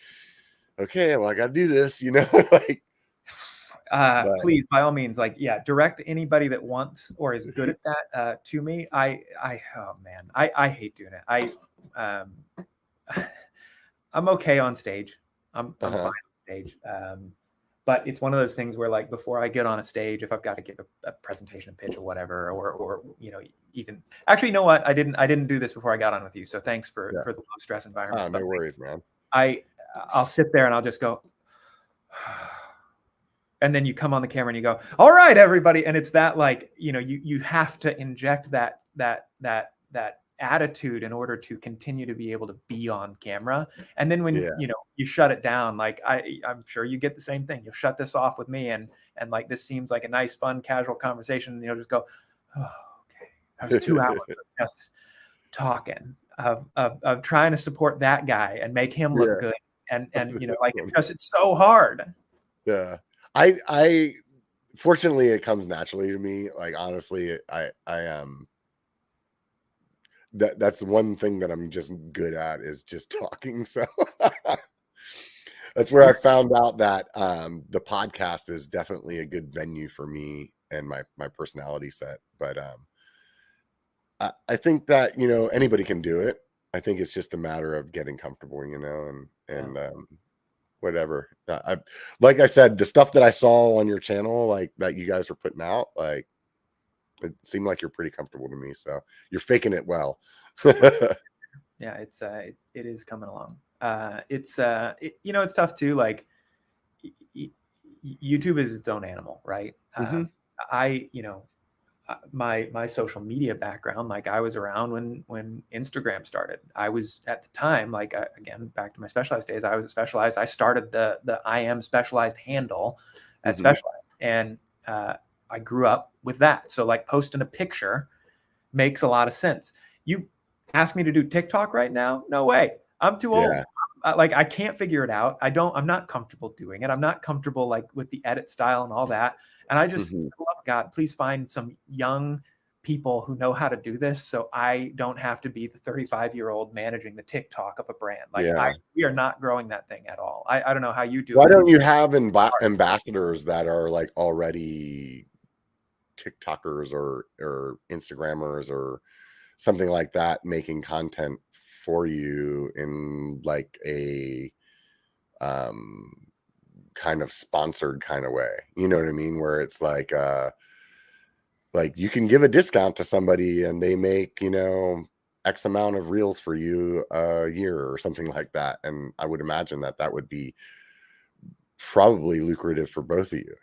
okay, well, I got to do this, like. Please, by all means, like, yeah, direct anybody that wants or is good at that to me. Oh man, I hate doing it. I'm okay on stage. I'm fine on stage. But it's one of those things where, like, before I get on a stage, if I've got to give a presentation, pitch, or whatever, or even actually, you know what? I didn't do this before I got on with you. So thanks for the low stress environment. Oh, no worries, man. I'll sit there and I'll just go, and then you come on the camera and you go, "All right, everybody," and it's that, like, you have to inject that attitude in order to continue to be able to be on camera. And then when you shut it down, like I'm sure you get the same thing. You'll shut this off with me and like, this seems like a nice, fun, casual conversation, and you'll just go, "Oh, okay, that was 2 hours of just talking of trying to support that guy and make him look good." And like, because it's so hard. Yeah. I fortunately it comes naturally to me. Like, honestly, I that's the one thing that I'm just good at, is just talking. So that's where I found out that the podcast is definitely a good venue for me and my personality set. But I think that, anybody can do it. I think it's just a matter of getting comfortable, and whatever. Like I said, the stuff that I saw on your channel, like that you guys were putting out, like, it seemed like you're pretty comfortable to me. So you're faking it well. Yeah, it is coming along. It's tough too. Like, YouTube is its own animal, right? My social media background, like, I was around when Instagram started. I was, at the time, like, again, back to my Specialized days, I was at Specialized. I started the I am Specialized handle at Specialized, and I grew up with that. So, like, posting a picture makes a lot of sense. You ask me to do TikTok right now? No way. I'm too old. Like, I can't figure it out. I'm not comfortable doing it. I'm not comfortable, like, with the edit style and all that. And I just, for the love of God, please find some young people who know how to do this, so I don't have to be the 35-year-old managing the TikTok of a brand. Like, we are not growing that thing at all. I don't know how you do. Why don't you have ambassadors that are, like, already TikTokers or Instagrammers or something like that, making content for you in, like, a kind of sponsored kind of way, you know what I mean, where it's like you can give a discount to somebody and they make, X amount of reels for you a year or something like that. And I would imagine that would be probably lucrative for both of you.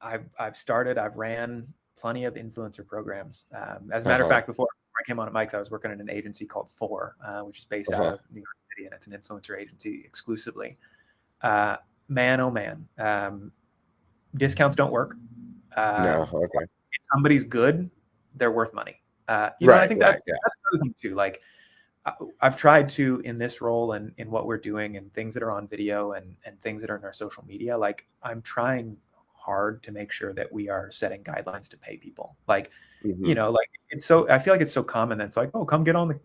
I've ran plenty of influencer programs. As a matter of fact, before I came on at Mike's, I was working at an agency called B1KER, which is based out of New York City, and it's an influencer agency exclusively. Man, oh man, discounts don't work. No, okay. If somebody's good, they're worth money. I think that's another thing too. Like, I've tried to, in this role and in what we're doing and things that are on video and things that are in our social media, like, I'm trying hard to make sure that we are setting guidelines to pay people. Like, like, it's so, I feel like it's so common that it's like, oh, come get on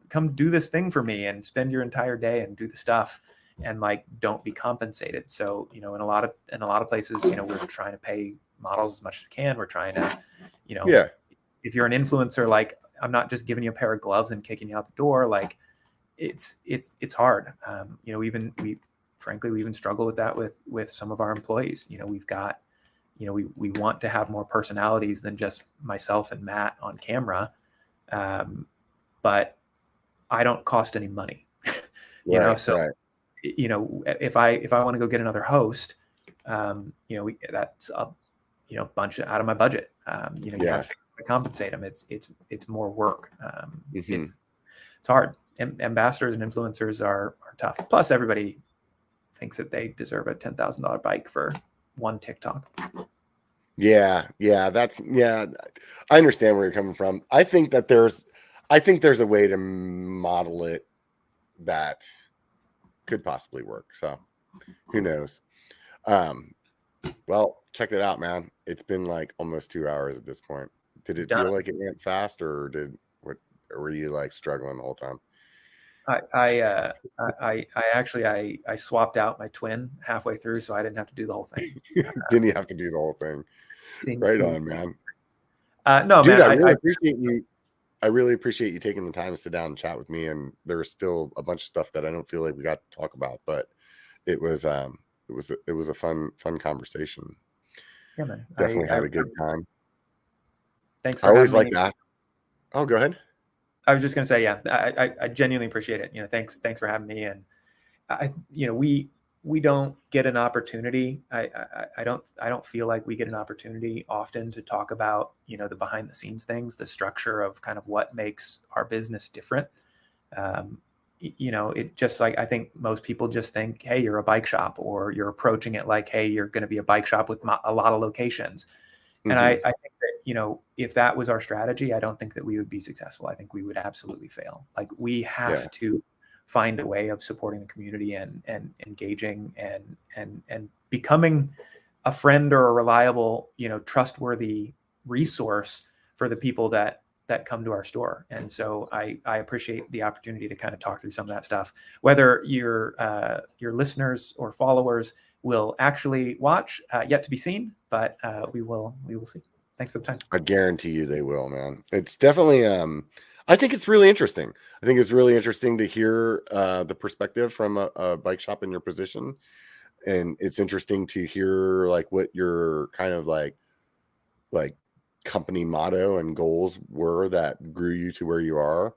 come do this thing for me and spend your entire day and do the stuff, and, like, don't be compensated. So, in a lot of places, we're trying to pay models as much as we can. We're trying to, if you're an influencer, like, I'm not just giving you a pair of gloves and kicking you out the door. Like, it's hard. We even struggle with that with some of our employees. We've got, we want to have more personalities than just myself and Matt on camera. But I don't cost any money, if I want to go get another host, that's a, bunch out of my budget. You have to compensate them. It's more work. It's hard. ambassadors and influencers are tough. Plus, everybody thinks that they deserve a $10,000 bike for one TikTok. Yeah. I understand where you're coming from. I think there's a way to model it that could possibly work. So who knows? Well, check it out, man. It's been like almost 2 hours at this point. Did it feel like it went fast, or were you like struggling the whole time? I actually swapped out my twin halfway through, so I didn't have to do the whole thing. Didn't you have to do the whole thing? Right on, man. No, dude, man. I really appreciate you. I really appreciate you taking the time to sit down and chat with me. And there's still a bunch of stuff that I don't feel like we got to talk about, but it was a fun conversation. Yeah, man. Definitely had a good time. Thanks for I always having like me. to ask. Oh, go ahead. I was just going to say, yeah, I genuinely appreciate it. Thanks for having me. And we don't get an opportunity. I don't feel like we get an opportunity often to talk about, the behind the scenes things, the structure of kind of what makes our business different. It just like, I think most people just think, hey, you're a bike shop, or you're approaching it like, hey, you're going to be a bike shop with a lot of locations. And I think that, if that was our strategy, I don't think that we would be successful. I think we would absolutely fail. Like, we have to find a way of supporting the community and engaging and becoming a friend or a reliable, trustworthy resource for the people that come to our store. And so I appreciate the opportunity to kind of talk through some of that stuff. Whether your listeners or followers will actually watch, yet to be seen, but we will see. Thanks for the time. I guarantee you they will, man. It's definitely I think it's really interesting. I think it's really interesting to hear the perspective from a bike shop in your position. And it's interesting to hear like what your kind of like company motto and goals were that grew you to where you are,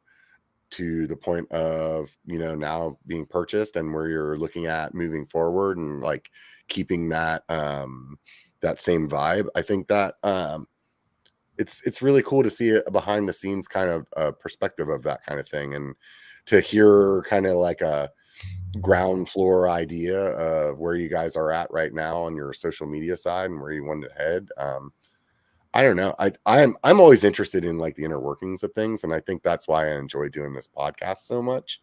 to the point of, now being purchased, and where you're looking at moving forward and like keeping that that same vibe. I think that it's really cool to see a behind the scenes kind of perspective of that kind of thing, and to hear kind of like a ground floor idea of where you guys are at right now on your social media side and where you want to head. I don't know. I'm always interested in like the inner workings of things, and I think that's why I enjoy doing this podcast so much.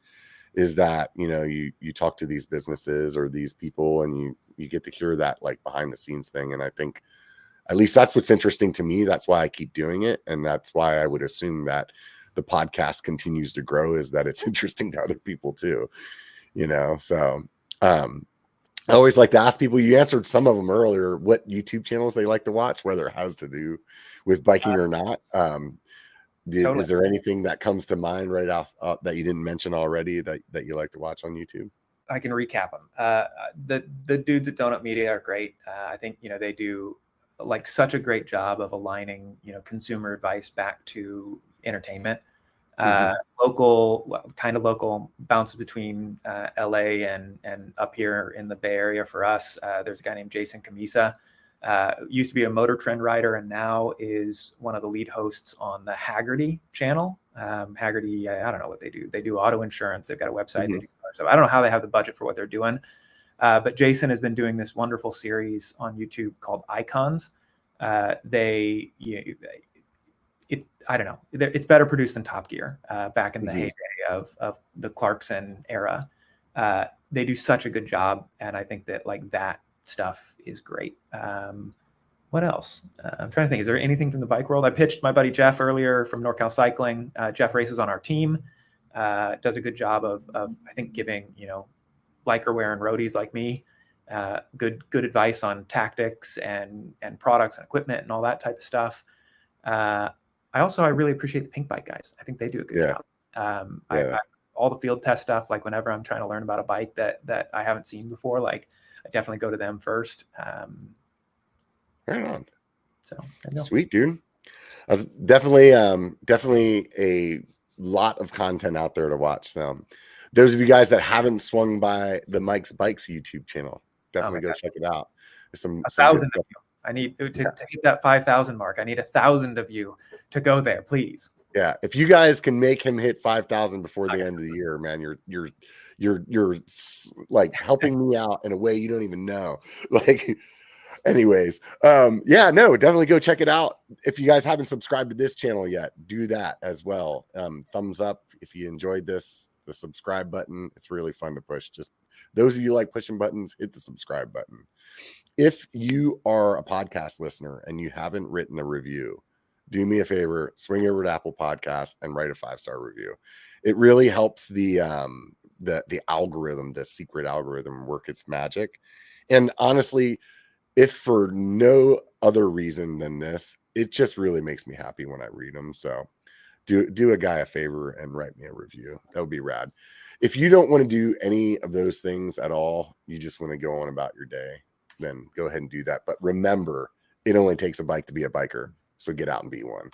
Is that you talk to these businesses or these people, and you get to hear that like behind the scenes thing, and I think at least that's what's interesting to me. That's why I keep doing it, and that's why I would assume that the podcast continues to grow, is that it's interesting to other people too. So I always like to ask people, you answered some of them earlier, what YouTube channels they like to watch, whether it has to do with biking or not. Totally. Is there anything that comes to mind right off that you didn't mention already that you like to watch on YouTube? I can recap them. The dudes at Donut Media are great. I think, they do like such a great job of aligning, consumer advice back to entertainment. Local, bounces between LA and up here in the Bay Area for us. There's a guy named Jason Camisa, used to be a Motor Trend rider, and now is one of the lead hosts on the Haggerty channel. Haggerty, I don't know what they do. They do auto insurance. They've got a website. They do stuff. I don't know how they have the budget for what they're doing. But Jason has been doing this wonderful series on YouTube called Icons. I don't know. It's better produced than Top Gear back in the heyday of the Clarkson era. They do such a good job, and I think that like that stuff is great. What else? I'm trying to think. Is there anything from the bike world? I pitched my buddy Jeff earlier from NorCal Cycling. Jeff races on our team. Does a good job of I think giving biker wearing roadies like me good advice on tactics and products and equipment and all that type of stuff. I really appreciate the Pink Bike guys. I think they do a good job. All the field test stuff, like whenever I'm trying to learn about a bike that I haven't seen before, like I definitely go to them first. Right on. So sweet, dude. I was definitely a lot of content out there to watch. So those of you guys that haven't swung by the Mike's Bikes YouTube channel, definitely go check it out. There's some 1,000 of you. I need to hit that 5,000 mark. I need 1,000 of you to go there, please. Yeah, if you guys can make him hit 5,000 before the end of the year, man, you're like helping me out in a way you don't even know. Like, anyways, yeah, no, definitely go check it out. If you guys haven't subscribed to this channel yet, do that as well. Thumbs up if you enjoyed this. The subscribe button, it's really fun to push. Just those of you like pushing buttons, hit the subscribe button. If you are a podcast listener and you haven't written a review, do me a favor, swing over to Apple Podcast and write a 5-star review. It really helps the algorithm, the secret algorithm, work its magic. And honestly, if for no other reason than this, it just really makes me happy when I read them. So do a guy a favor and write me a review. That would be rad. If you don't want to do any of those things at all, you just want to go on about your day, then go ahead and do that. But remember, it only takes a bike to be a biker. So get out and be one.